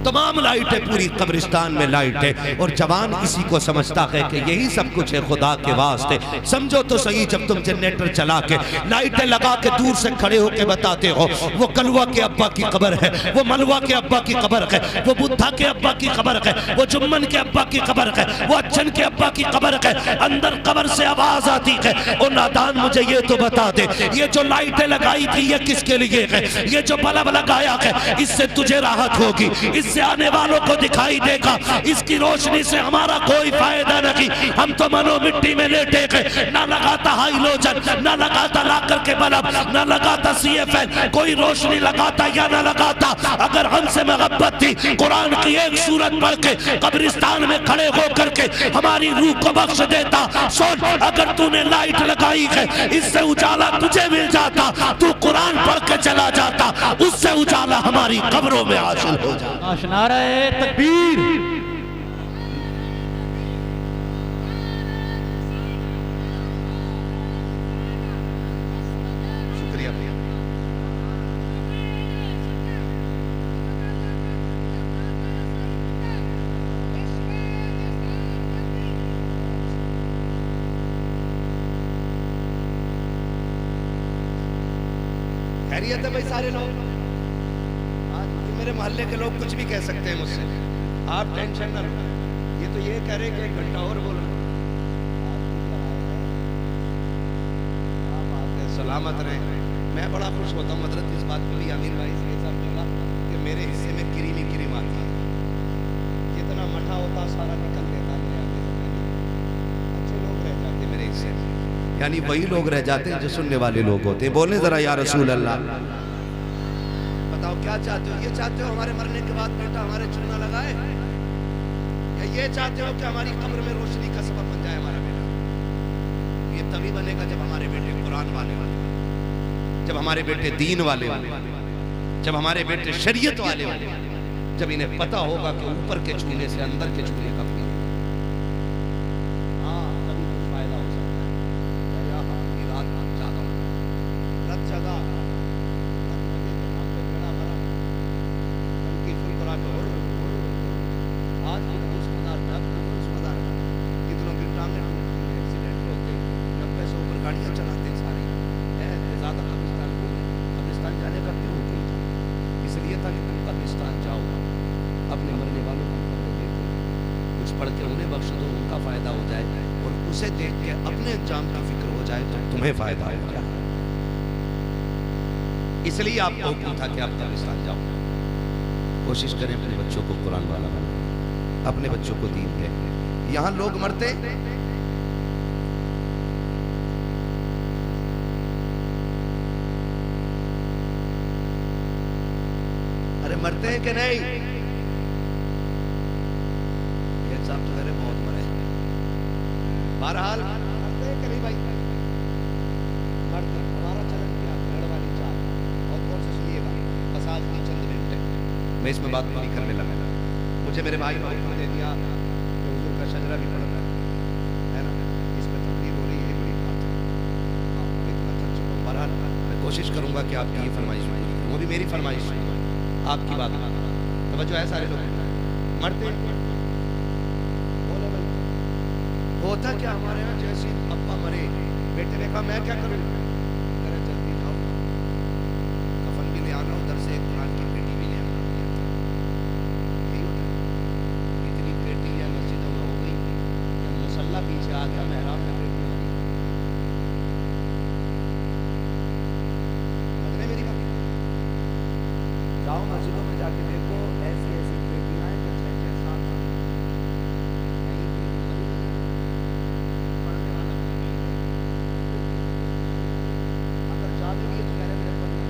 तमाम लाइटें, पूरी कब्रिस्तान में लाइट है, और जवान इसी को समझता है कि यही सब कुछ है खुदा के वास्ते। समझो तो सही, जब तुम जनरेटर चला के लाइटें लगा के दूर से खड़े होके बताते हो वो कलवा के अब्बा की कब्र है, वो मलवा के अब्बा की कब्र है, वो बुद्धा के अब्बा की कब्र है, वो जुम्मन के अब्बा की कब्र है, वो अच्छन के अब्बा की कब्र है, अंदर कब्र से आवाज आती है। और नादान मुझे ये तो बता दे, ये जो लाइटें लगाई थी ये किसके लिए है? ये जो बल्ब लगाया है इससे तुझे राहत होगी, इससे आने वालों को दिखाई देगा, इसकी रोशनी से हमारा कोई फायदा नहीं। हम तो मनो मिट्टी में लेटे गए, ना लगाता हाइलोजन, ना लगाता लाकर के बल्ब, ना लगाता CFL, कोई रोशनी लगाता या ना लगाता। अगर हमसे मोहब्बत थी कुरान की एक सूरत पढ़ के कब्रिस्तान में खड़े होकर के हमारी रूह को बख्श देता। सोच, अगर तूने लाइट लगाई है इससे उजाला तुझे मिल जाता, तू कुरान पढ़ के चला जाता, उससे उजाला हमारी कब्रों में हासिल हो जाता। नारे तकबीर। शुक्रिया भैया। खैरियत है भाई सारे लोग? मेरे मोहल्ले के लोग कुछ भी कह सकते हैं मुझसे, आप टेंशन ना लो। ये तो ये कह रहे कि 1 घंटा और बोलो। सलामत रहे। मैं बड़ा खुश होता हूँ हजरत इस बात को भी अमीर भाई से साथ बोला कि मेरे हिस्से में क्रीम ही क्रीम आती है, जितना मठा होता सारा निकल देता मेरे आगे से पहले। अच्छे लोग रह जाते मेरे हिस्से में, यानी वही लोग रह जाते हैं जो सुनने वाले लोग होते हैं। बोले जरा या रसूल अल्लाह, बताओ क्या चाहते हो? ये चाहते हो हमारे मरने के बाद बेटा हमारे चूना लगाए, या ये चाहते हो कि हमारी कब्र में रोशनी का सबब बन जाए हमारा बेटा? ये तभी बनेगा जब हमारे बेटे कुरान वाले जब हमारे बेटे दीन वाले होंगे, जब हमारे बेटे शरीयत वाले होंगे, जब इन्हें पता होगा कि ऊपर के छूने से अंदर के छूने का फर्क है। हाँ, तभी कुछ फायदा हो सकता है। या हमारी रात ज्यादा रात ज्यादा आज की रोजमदार कितनों की टांगें टूटती हैं, एक्सीडेंट होते हैं, 90 से ऊपर गाड़ियां चलाते हैं सारी। ज्यादा कब्रिस्तान घूमे, कब्रिस्तान जाने का क्यों हुक्म था? इसलिए था कि तुम कब्रिस्तान जाओ, अपने मरने वालों की खबरें देखो, कुछ पढ़ के उन्हें बख्श दो, उनका फायदा हो जाए, और उसे देख के अपने अंजाम की फिक्र हो जाए तो तुम्हें फायदा हो जाए। इसलिए आपको हुक्म था कि आप कब्रिस्तान जाओ। कोशिश करें अपने बच्चों को कुरान वाला बनाएं, अपने बच्चों को दीन दें। यहां लोग मरते, अरे मरते हैं कि नहीं? एक साहब तो अरे बहुत मरे। बहरहाल मरते हैं कि नहीं भाई? मरते। हमारा चलन क्या? भेड़ वाली चाल। और कौन से सुनिएगा, बस आज की चंद मिनट है, मैं इसमें बात नहीं करने लगा। मुझे मेरे भाई ने हुक्म दे दिया कि हुजूर का शजरा भी पढ़ना है ना, इस पर तकरीर हो रही है, बड़ी बात है। हाँ, मैं इतना थक चुका हूँ। बहरहाल मैं कोशिश करूंगा कि आपकी ये फरमाइश पूरी करूँ, वो भी मेरी फरमाइश है, आपकी बात। तवज्जो है सारे लोग? मरते बोले भाई, होता क्या हमारे यहाँ, जैसे अब्बा मरे, बेटे ने कहा मैं क्या करूँ? अरे जल्दी जाओ, कफन भी ले आना, उधर से एक कुरान की पेटी भी ले आना। यही होता है। इतनी पेटी है मस्जिदों में हो गई कि मुसल्ला पीछे आ गया, मेहराब में पेटी लगी। समझ रहे मेरी बात? जाओ मस्जिदों में जाके देखो, ऐसी ऐसी पेटियां हैं कि 6-6-7 पढ़ने वाला अगर जाने लिए तो मेरे मेरे पढ़ने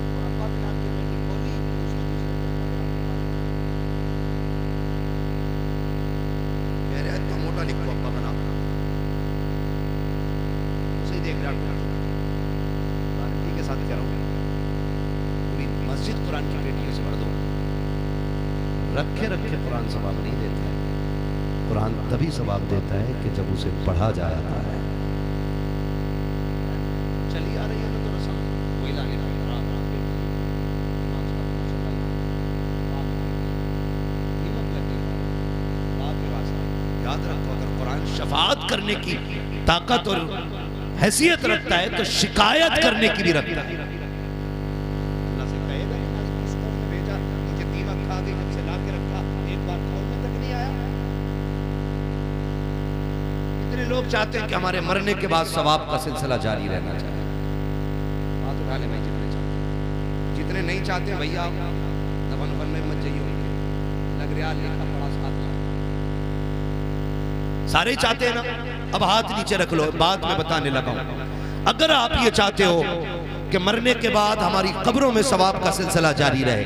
और अब्बा के नाम की पेटी खोली तो उसमें दूसरे मेरे तो मोटा लिखो अब्बा का नाम, उसे देख रहा गारंटी के साथ कह रहा हूँ। मस्जिद कुरान की पेटियों से भर दो। रखे रखे कुरान सवाब नहीं देता है। कुरान तभी सवाब देता है कि जब उसे पढ़ा जाता है। चली आ रही है ना तो रसम वही लाने का याद रखो, अगर कुरान शफाअत करने की ताकत और हैसियत रखता है तो शिकायत करने की भी रखता है। लोग चाहते हैं कि हमारे मरने के बाद सवाब का सिलसिला जारी रहना चाहिए। बात उठा ले भाई, जितने चाहते हैं, जितने नहीं चाहते हैं भैया दफन वफन में मत जाइए उनके, लग रहा लिखा पड़ा साथ में। सारे चाहते हैं ना? अब हाथ नीचे रख लो, बात मैं बताने लगा हूं। अगर आप ये चाहते हो कि मरने के बाद हमारी कब्रों में सवाब का सिलसिला जारी रहे,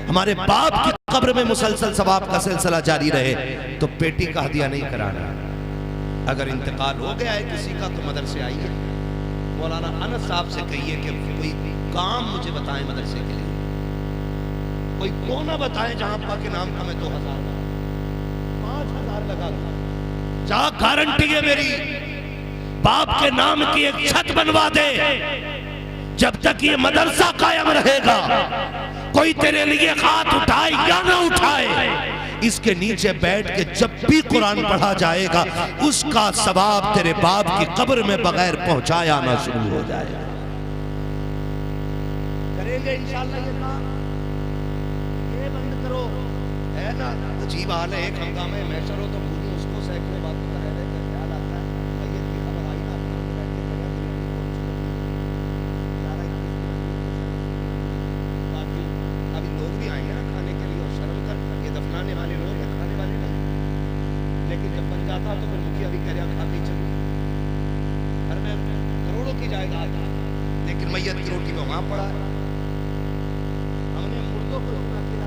हमारे बाप की कब्र में मुसलसल सवाब का सिलसिला जारी रहे, तो पेटी का हदिया नहीं कराना। अगर इंतकाल हो गया है किसी का तो मदरसे आइए, मौलाना अनस साहब से कहिए कि कोई काम मुझे बताएं मदरसे के लिए, कोई कोना बताएं जहां अब्बा के नाम का मैं 2000 5,000 लगा दूं। जा गारंटी है मेरी, बाप के नाम की एक छत बनवा दे। जब तक ये मदरसा कायम रहेगा, कोई तेरे लिए हाथ उठाए या ना उठाए, इसके नीचे बैठ के जब भी कुरान पढ़ा जाएगा उसका सवाब तेरे बाप की कब्र में बगैर पहुंचाया आना शुरू हो जाएगा। करेंगे इंशाअल्लाह ये काम। ये बंद करो, है ना? अजीब हाल है, एक हंगामे महशर हो तो भूलूं उसको, सैकड़ों बातों का रह रहे ख्याल आता है। मैयत की खबर आई ना, अपना तो बैठ के बगैर बाकी अभी लोग भी आएंगे ना खाने के लिए, और शर्म कर, ये दफनाने वाले लोग हैं, खाने वाले नहीं। लेकिन जब बन जाता तो फिर मुखिया भी कह रहा खा के चलो, घर में करोड़ों की जायदाद, लेकिन मैयत की रोटी में वहां पड़ा है। हमने मुर्दों को रोकना किया,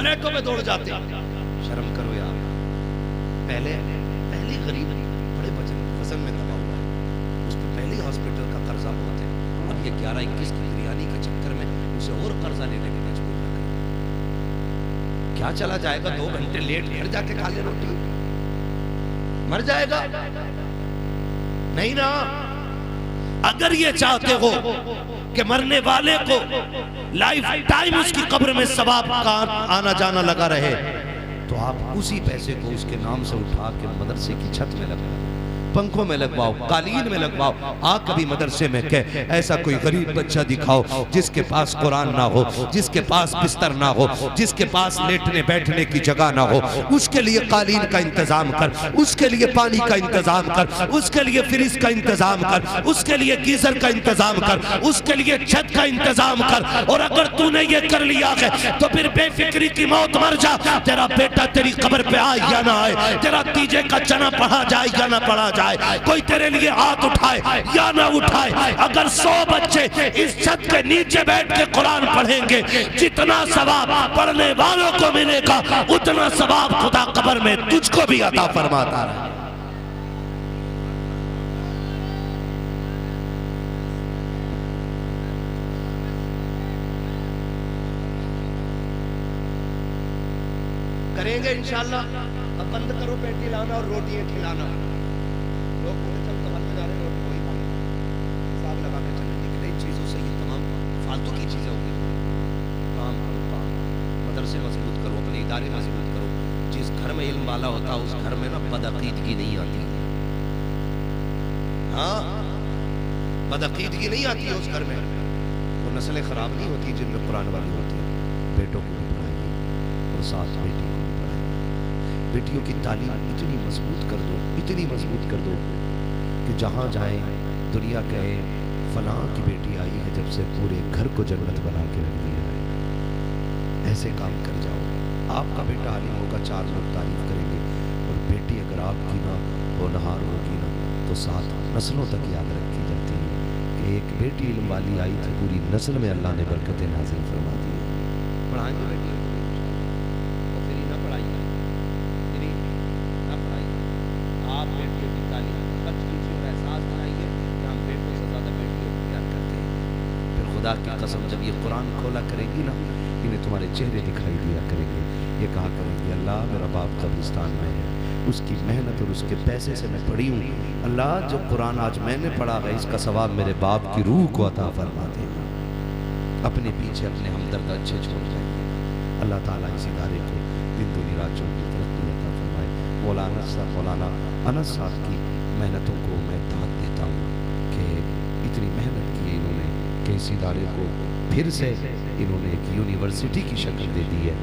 प्लेटों में दौड़ जाते। शर्म करो यार, पहले पहली गरीब बड़े वजन में दबा हुआ है, उस पर पहले ही हॉस्पिटल का कर्जा बहुत है। अब ये 11-21 की बिरयानी के चक्कर में उसे और कर्जा लेने की मजबूर न करें। क्या चला जाएगा 2 घंटे लेट घर जाके खा ले रोटी, मर जाएगा नहीं ना। अगर ये चाहते हो कि मरने वाले को लाइफ टाइम उसकी कब्र में सवाब का आना जाना लगा रहे, तो आप उसी पैसे को उसके नाम से उठा के मदरसे की छत में लगवाओ, पंखों में लगवाओ, कालीन में लगवाओ। कभी मदरसे में कह ऐसा कोई गरीब बच्चा दिखाओ जिसके पास कुरान ना हो, जिसके पास बिस्तर ना हो, जिसके पास लेटने बैठने की जगह ना हो, उसके लिए कालीन का इंतजाम कर, उसके लिए पानी का इंतजाम कर, उसके लिए फ्रिज का इंतजाम कर, उसके लिए गीजर का इंतजाम कर, उसके लिए छत का इंतजाम कर। और अगर तूने ये कर लिया है तो फिर बेफिक्री की मौत मर जा। तेरा बेटा तेरी कब्र पे आए या ना आए, तेरा तीजे का चना पढ़ा जाए या ना पढ़ा जाए, कोई तेरे लिए हाथ उठाए या ना उठाए, अगर 100 बच्चे इस छत के नीचे बैठ के कुरान पढ़ेंगे, जितना सवाब पढ़ने वालों को मिलेगा उतना सवाब खुदा कब्र में तुझको भी अता फरमाता है। करेंगे इंशाल्लाह। अब बंद करो पेटी लाना और रोटियां खिलाना। लोग पूरे चल कमर में जा रहे हैं, रोटी वही खाने, हिसाब लगा के चलने निकले। इन चीज़ों से ये तमाम फालतू की चीज़ें होंगी। काम करो, काम मदरसे मजबूत करो, अपने इदारे मजबूत करो। जिस घर में इल्म वाला होता है उस घर में ना बदअकीदगी नहीं आती। हाँ, बदअकीदगी नहीं आती है उस घर में। वो नस्लें खराब नहीं होती जिनमें कुरान वाली होती है। बेटों को भी पढ़ाएंगे और साथ बेटी को भी पढ़ाएंगे। बेटियों की तालीम इतनी मजबूत कर दो, इतनी मजबूत कर दो कि जहाँ जाए दुनिया कहे फलां की बेटी आई है जब से पूरे घर को जन्नत बना के रख दिया है। ऐसे काम कर जाओ। आपका बेटा आलिम होगा, 4 लोग तारीफ करेंगे, और बेटी अगर आपकी ना होनहार होगी ना तो 7 नस्लों तक याद रखी जाती है कि एक बेटी इल्म वाली आई थी, पूरी नस्ल में अल्लाह ने बरकतें नाज़िल फरमा दी है। पढ़ाएंगे बेटी और फिर ना पढ़ाइए, आप बेटियों की तालीम खर्च कीजिए और एहसास कराइए कि हम बेटों से ज़्यादा बेटियों को प्यार करते हैं। फिर खुदा की कसम जब ये कुरान खोला करेगी ना, इन्हें तुम्हारे चेहरे दिखाई दिया करेंगे। ये कहा करेंगे अल्लाह मेरा बाप कब्रिस्तान में है, उसकी मेहनत और उसके पैसे से मैं पढ़ी हूँ। अल्लाह जो कुरान आज मैंने पढ़ा है इसका सवाब मेरे बाप की रूह को अता फरमा देगा। अपने पीछे अपने हमदर्द अच्छे छोड़ जाएंगे। अल्लाह ताला इस इदारे को दिन दुनी रात की तरक्की अता फरमाए। मौलाना अनस साहब की मेहनतों को मैं दाद देता हूँ कि इतनी मेहनत की है इन्होंने कि इस इदारे को फिर से इन्होंने एक यूनिवर्सिटी की शक्ल दे दी है।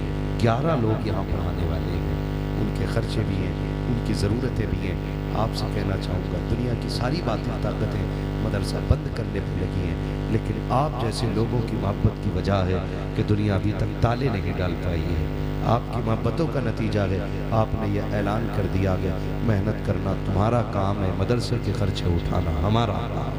11 लोग यहाँ पढ़ाने वाले हैं, उनके खर्चे भी हैं, उनकी ज़रूरतें भी हैं। आपसे कहना चाहूँगा दुनिया की सारी बातें ताकतें मदरसा बंद करने पर लगी हैं, लेकिन आप जैसे लोगों की मोहब्बत की वजह है कि दुनिया अभी तक ताले नहीं डाल पाई है। आपकी मोहब्बतों का नतीजा है आपने यह ऐलान कर दिया गया मेहनत करना तुम्हारा काम है, मदरसे के खर्चे उठाना हमारा काम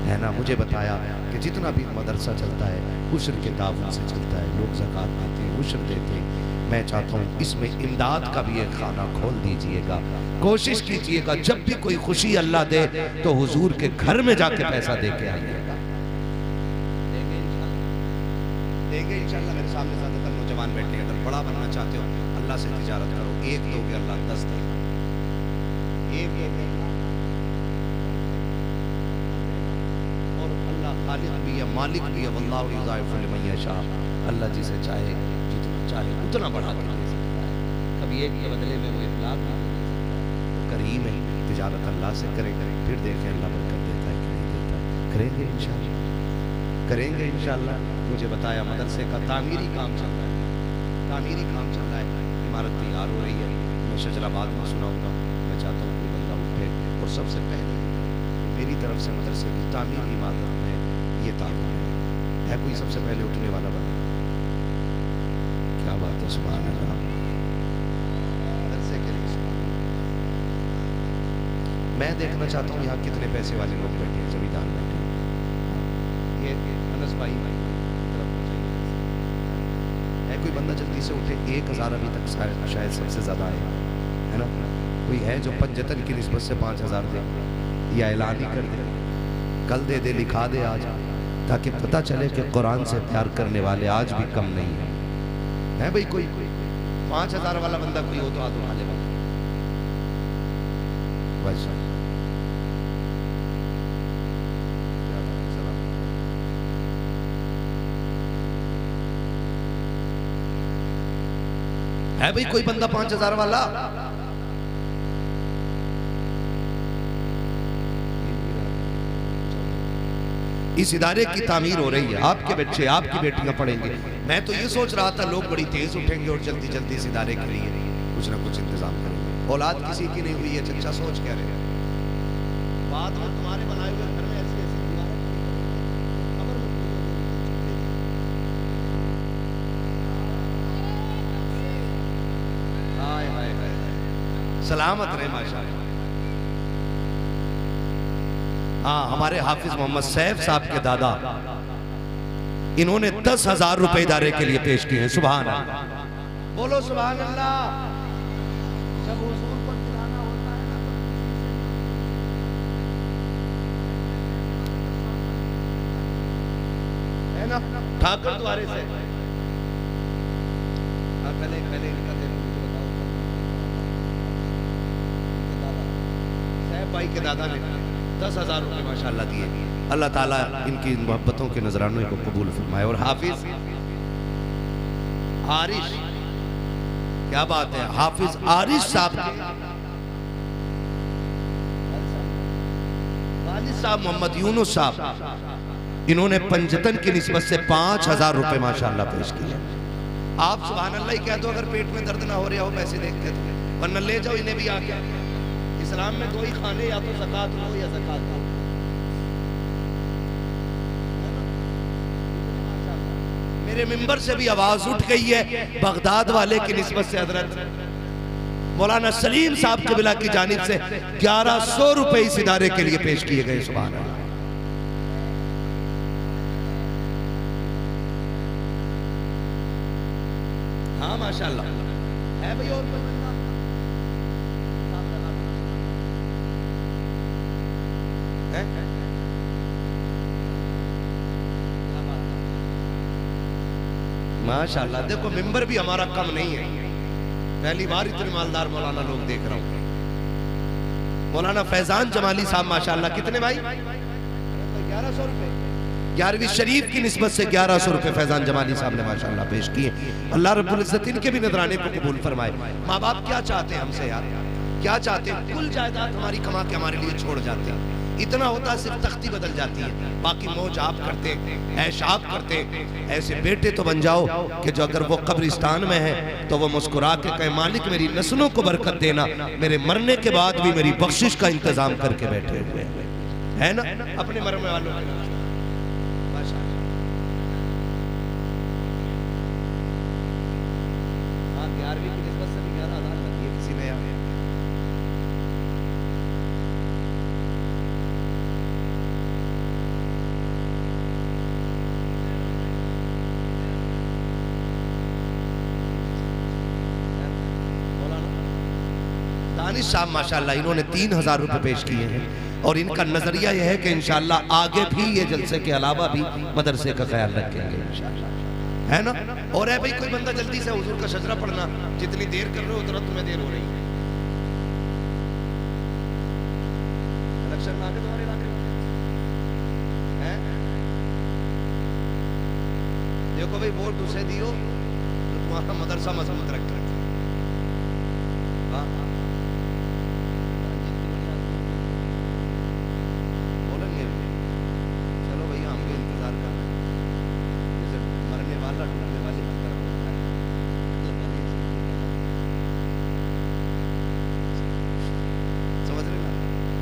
है ना। मुझे बताया कि जितना भी मदरसा चलता है उश्र के ताउन से चलता है, लोग ज़कात देते हैं, उश्र देते हैं। मैं चाहता हूँ इसमें इमदाद का भी एक खाना खोल दीजिएगा। कोशिश कीजिएगा जब भी कोई खुशी अल्लाह दे तो हुजूर के घर में जाके पैसा दे के आइएगा। देंगे इंशाल्लाह। मेरे सामने ज़्यादातर नौजवान बैठे हैं, अगर बड़ा बनना चाहते हो अल्लाह से तिजारत करो। 1 दोगे अल्लाह 10 देगा, 1 दोगे और अल्लाह खालिक भी है, मालिक भी है। वल्लाहु युज़ाइफ़ु लिमन यशा, अल्लाह जिसे चाहे जितना चाहे उतना बढ़ा के दे सकता है। कभी एक के बदले में वो 1 लाख भी दे सकता है। वो करीम है। तिजारत अल्लाह से करेंगे, फिर देखें अल्लाह बरकत देता है कि नहीं देता है। करेंगे इंशाल्लाह, करेंगे इंशाल्लाह। मुझे बताया मदरसे का तामीरी काम चल रहा है, तामीरी काम चल रहा है, इमारत तैयार हो रही है। मैं शजराबाद में सुनाऊंगा। मैं चाहता हूँ कोई बंदा उठे और सबसे पहले मेरी तरफ से मदरसे की तामीरी इमारत में ये ताउन है कोई सबसे पहले उठने वाला बंदा? क्या बात है, सुभान अल्लाह। मदरसे के लिए मैं देखना चाहता हूँ यहाँ कितने पैसे वाले लोग बैठे हैं, जमींदार बैठे हैं। ये अनस भाई तरफ है कोई बंदा जल्दी से उठे। 1000 अभी तक शायद सबसे ज़्यादा है है ना, कोई है जो पंजतन की निस्बत से 5000 दे, या ऐलान ही कर दे, कल दे दे, लिखा दे आज, ताकि पता चले कि कुरान से प्यार करने वाले आज भी कम नहीं है भाई। कोई 5000 वाला बंदा कोई हो तो हाथ उठा ले भाई। है भाई कोई बंदा 5000 वाला? इस इदारे की तामीर हो रही है, आपके बच्चे आपकी बेटियां पढ़ेंगे। मैं तो ये सोच रहा था लोग बड़ी तेज उठेंगे और जल्दी जल्दी इस इदारे के लिए कुछ ना कुछ इंतजाम करेंगे। औलाद किसी की नहीं हुई है, चचा सोच क्या रहे हैं, बाद में तुम्हारे बनाए हुए घर में ऐसी ऐसी दीवारें खबर में हाय हाय हाय सलामत रहे माशाअल्लाह। हाँ, हमारे हाफिज मोहम्मद सैफ साहब के दादा, इन्होंने 10,000 रुपए इदारे के लिए पेश किए हैं। सुभान अल्लाह, बोलो सुभान अल्लाह। जब हुजूर पर गिराना होता है ना तो है ना, ठाकर द्वारे से पहले पहले इनका देखो, मुझे बताओ सैफ भाई के दादा ने 10,000 रुपए माशाअल्लाह दिए। अल्लाह ताला इनकी मोहब्बतों के नजरानों को कबूल फरमाए। और हाफिज आरिश, क्या बात है, हाफिज आरिश साहब वालिद साहब मोहम्मद यूनुस साहब, इन्होंने पंजतन की निस्बत से 5,000 रुपए माशाअल्लाह पेश किए। आप सुभान अल्लाह ही कह दो अगर पेट में दर्द ना हो रहा हो पैसे देखते तो, वरना ले जाओ इन्हें भी आके। इस्लाम में 2 ही खाने, या तो ज़कात लो या ज़कात दो। मेरे मिंबर से भी आवाज उठ गई है बगदाद वाले की निस्बत से हजरत मौलाना सलीम साहब क़िबला की जानिब से 1100 रुपए इस इदारे के लिए पेश किए गए। सुभान अल्लाह। हाँ माशाअल्लाह है भाई। और माशाअल्लाह, देखो मिंबर भी हमारा कम नहीं है, पहली बार इतने मालदार मौलाना लोग देख रहा हूँ। मौलाना फैजान जमाली साहब माशाअल्लाह, कितने भाई? 1100 रुपए 11वीं शरीफ की निस्बत से 1100 रुपए फैजान जमाली साहब ने माशाअल्लाह पेश किए। अल्लाह रब्बुल इज्जत इनके भी नजराने को कबूल फरमाए। माँ बाप क्या चाहते हैं हमसे यार, क्या चाहते हैं? कुल जायदाद हमारी कमा के हमारे लिए छोड़ जाते हैं, इतना होता सिर्फ तख्ती बदल जाती है, बाकी मौज आप करते, ऐश आप करते। ऐसे बेटे तो बन जाओ कि जो अगर वो कब्रिस्तान में है तो वो मुस्कुरा के कहे मालिक मेरी नस्लों को बरकत देना, मेरे मरने के बाद भी मेरी बख्शिश का इंतजाम करके बैठे हुए है ना अपने मरने वालों के। हाँ, 11वीं की निस्बत से भी 11,000 लगती है किसी ने। दानिश साहब माशाअल्लाह, इन्होंने 3,000 रुपए पेश किए हैं और इनका नजरिया यह है कि इंशाअल्लाह आगे भी ये जलसे के अलावा भी मदरसे का ख्याल रखेंगे इंशाअल्लाह, है ना। और है भाई कोई बंदा जल्दी से हुजूर का शजरा पढ़ना, जितनी देर कर रहे हो उतना तुम्हें देर हो रही है। इलेक्शन आगे तुम्हारे इलाके में देखो भाई, वोट उसे दियो जो तुम्हारा मदरसा मजबूत रखे। हाँ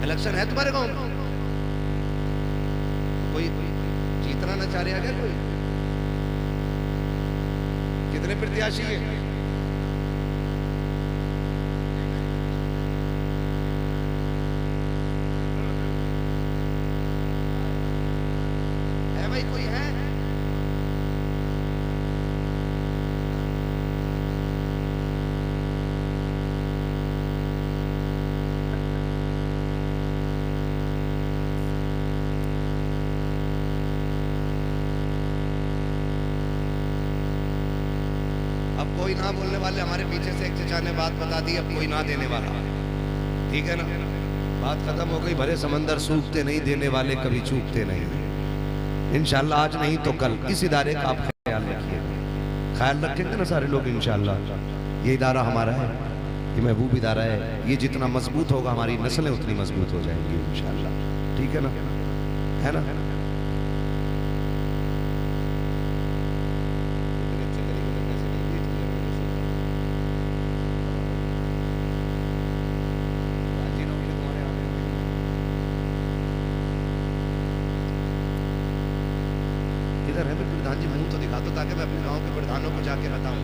इलेक्शन है तुम्हारे गांव में? कोई जीतना न चाह रहा क्या? कोई कितने प्रत्याशी है? भाई कोई है? कोई ना बोलने वाले हमारे पीछे से एक चचा ने बात बता दी, अब कोई ना देने वाला, ठीक है ना, बात खत्म हो गई। भरे समंदर सूखते नहीं, देने वाले कभी चूकते नहीं। इंशाल्लाह आज नहीं तो कल इस इदारे का आप ख्याल रखिएगा, ख्याल रखेंगे ना सारे लोग इंशाल्लाह। ये इदारा हमारा है, ये महबूब इदारा है, ये जितना मजबूत होगा हमारी नस्लें उतनी मजबूत हो जाएंगी इंशाल्लाह, ठीक है ना, है ना। इधर है प्रधान जी, मुंह तो दिखा दो ताकि मैं अपने गांव के प्रधानों को जाके बताऊं।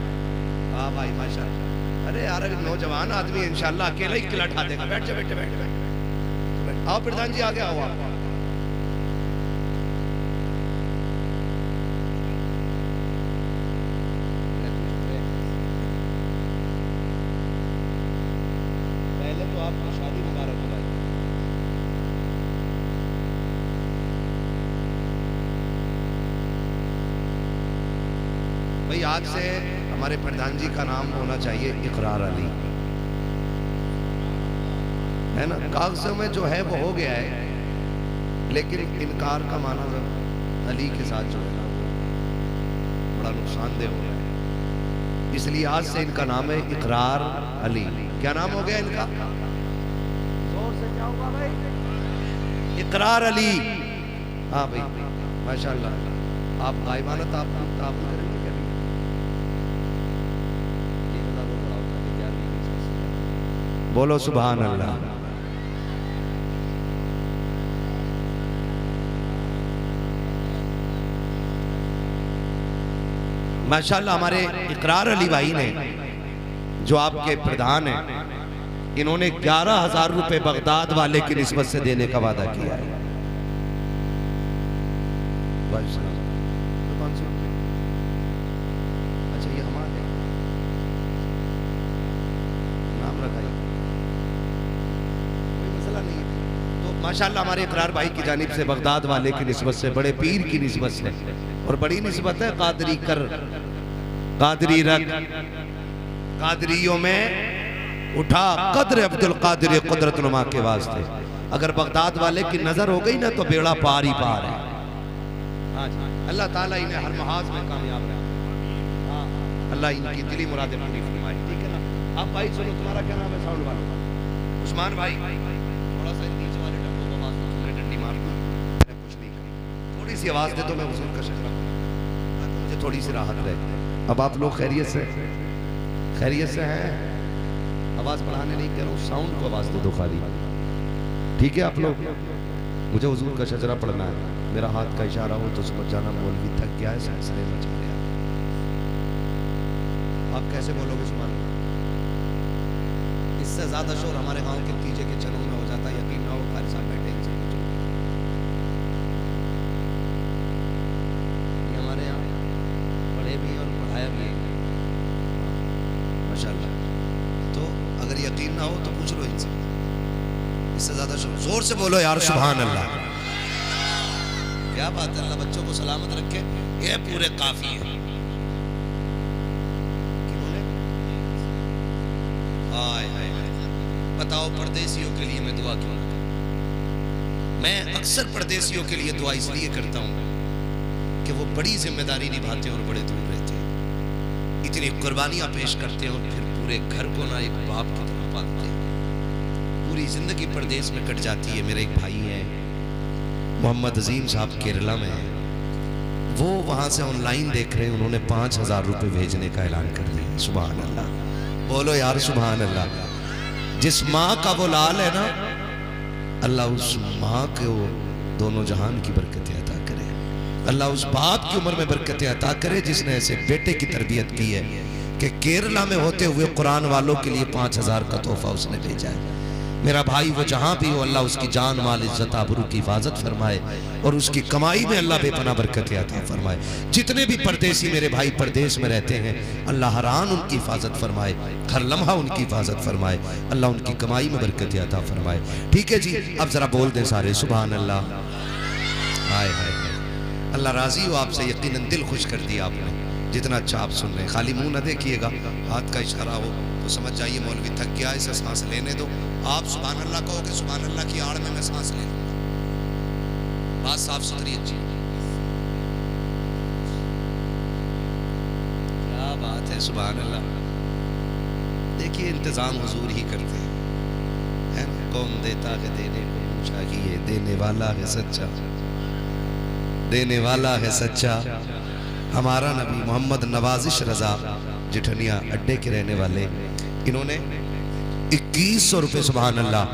हाँ भाई माशाल्लाह, अरे यार अभी नौजवान आदमी इंशाल्लाह अकेला ही किला उठा देगा। बैठ जा बेटे, बैठ बैठ। आओ प्रधान जी आगे आओ आप। पहले तो आपको शादी मुबारक हो भाई। भाई आज से हमारे प्रधान जी का नाम होना चाहिए इकरार अली, है ना। कागजों में जो है वो हो गया है, लेकिन इनकार का माना अली के साथ जो है ना वो बड़ा नुकसानदेह हो रहा है। इसलिए आज से इनका नाम है इकरार अली। क्या नाम हो गया इनका? जोर से क्या होगा भाई? इकरार अली। हाँ भाई माशाल्लाह, आप गायबाना ताबूत करेंगे क्या? बोलो सुभान अल्लाह। माशाल्लाह हमारे इकरार अली भाई ने, जो आपके प्रधान हैं, इन्होंने 11,000 रुपए बगदाद वाले की निस्बत से देने का वादा किया है। अच्छा ये हमारे नाम रखाइए, कोई मसला नहीं है। तो माशाल्लाह हमारे इकरार भाई की जानिब से बगदाद वाले की निस्बत से, बड़े पीर की निस्बत से, और बड़ी निस्बत है कादरी कर, कादरी रख, कादरियों में उठा कद्र अब्दुल कादिर कुदरत नुमा के वास्ते। अगर बगदाद वाले की नजर हो गई ना तो बेड़ा पार ही पार है। अल्लाह ताला इन्हें हर महाज में कामयाब रखे। हाँ अल्लाह इनकी दिली मुरादें पूरी फरमाए, ठीक है ना। आप भाई सुनो, तुम्हारा क्या नाम है? साउंड वालों उस्मान भाई, थोड़ा सा नीचे वाले डब्बों को आवाज दो, तुमने डंडी मार दी, मैंने कुछ नहीं कहा, थोड़ी सी आवाज दे दो, मैं हुजूर का शुक्र ताकि मुझे थोड़ी सी राहत रहे। अब आप लोग खैरियत से हैं? आवाज बढ़ाने नहीं कह रहा हूँ, साउंड को आवाज दे दो खाली, ठीक है आप लोग। मुझे हुजूर का शजरा पढ़ना है, मेरा हाथ का इशारा हो तो समझ जाना मौलवी थक गया है, सिलसिले में चल गया। आप कैसे बोलोगे सुभान अल्लाह? इससे ज्यादा शोर हमारे गांव के तीजे के चनों में हो जाता है, यकीन ना हो कारी साहब बैठे हैं, ये हमारे यहाँ पढ़े भी और पढ़ाया भी है माशाल्लाह। तो अगर यकीन ना हो तो पूछ लो इनसे, इससे ज्यादा जोर से बोलो यार सुभान अल्लाह। क्या बात है, अल्लाह बच्चों को सलामत रखे। ये पूरे काफी है। बताओ परदेसियों के लिए मैं दुआ क्यों ना करूं? मैं अक्सर परदेसियों के लिए दुआ इसलिए करता हूं कि वो बड़ी जिम्मेदारी निभाते हैं और बड़े दूर रहते हैं, इतनी कुर्बानियां पेश करते हैं और फिर पूरे घर को ना एक बाप की तरह पालते हैं। पूरी जिंदगी परदेश में कट जाती है। मेरे एक भाई हैं मोहम्मद अजीम साहब, केरला में है, वो वहां से ऑनलाइन देख रहे हैं, उन्होंने 5,000 रुपए भेजने का ऐलान कर दिया। सुभान अल्लाह, बोलो यार सुभान अल्लाह। जिस माँ का वो लाल है ना, अल्लाह उस माँ को दोनों जहान की बरकतें अता करे। अल्लाह उस बाप की उम्र में बरकतें अता करे जिसने ऐसे बेटे की तरबियत की है कि केरला में होते हुए कुरान वालों के लिए 5,000 का तोहफा उसने भेजा है। मेरा भाई वो जहां भी हो, अल्लाह उसकी जान माल इज्जत आबरू की हिफाजत फरमाए और उसकी कमाई में अल्लाह बेपनाह बरकतें अता फरमाए। जितने भी परदेसी मेरे भाई परदेश में रहते हैं, अल्लाह हरान उनकी हिफाजत फरमाए, हर लम्हा उनकी हिफाजत फरमाए, अल्लाह उनकी कमाई में बरकतें अता फरमाए। ठीक है जी, अब जरा बोल दें सारे सुभान अल्लाह। हाय हाय, अल्लाह राजी हो आपसे, यकीनन दिल खुश कर दिया आपने। जितना अच्छा आप सुन रहे हैं। खाली मुंह ना देखिएगा, हाथ का इशारा हो तो समझ जाइए मौलवी थक गया, इसे सांस लेने दो। आप सुभान अल्लाह कहो कि सुभान अल्लाह की आड़ में मैं सांस ले लूँ। बात साफ सुथरी अच्छी, क्या बात है, सुभान अल्लाह। देखिए इंतजाम हुजूर ही करते हैं, है ना। कौन देता है देने को मुँह चाहिए, देने वाला है सच्चा, देने वाला है सच्चा। हमारा नबी मोहम्मद नवाजिश रजा जिठनिया अड्डे के रहने वाले, इन्होंने 2100 रुपये सुभान अल्लाह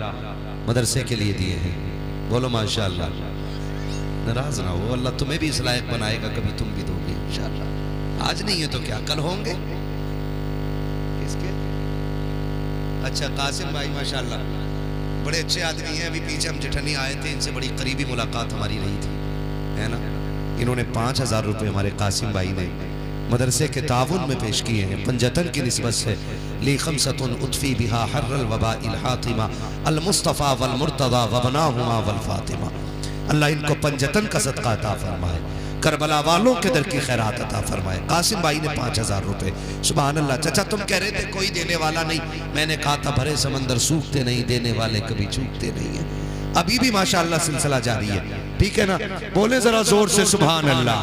मदरसे के लिए दिए हैं। बोलो माशाअल्लाह। नाराज ना हो, अल्लाह तुम्हें भी इस लायक बनाएगा, कभी तुम भी दोगे इंशाअल्लाह। आज नहीं है तो क्या कल होंगे। किसके? अच्छा कासिम भाई माशाअल्लाह, बड़े अच्छे आदमी हैं। अभी पीछे हम जिठनी आए थे, इनसे बड़ी करीबी मुलाकात हमारी रही थी, है ना। इन्होंने 5000 रुपये हमारे कासिम भाई ने मदरसे के ताउन में पेश किए हैं। पंजतन की निस्बत से ली खमसतुन उतफी बिहा हर्रल वबाइल हातिमा अल मुस्तफ़ा वल मुर्तज़ा वबनाहुमा वल फातिमा। अल्लाह इनको पंजतन का सदका अता फरमाए, करबला वालों के दर की खैरात अता फरमाए। कासिम भाई ने 5000 रुपये। सुभान अल्लाह। चाचा तुम कह रहे थे कोई देने वाला नहीं, मैंने कहा था भरे समंदर सूखते नहीं, देने वाले कभी चूकते नहीं है। अभी भी माशाअल्लाह सिलसिला जारी है, ठीक है ना। बोले जरा जोर से सुभान अल्लाह।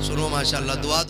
सुनो माशाअल्लाह, दुआ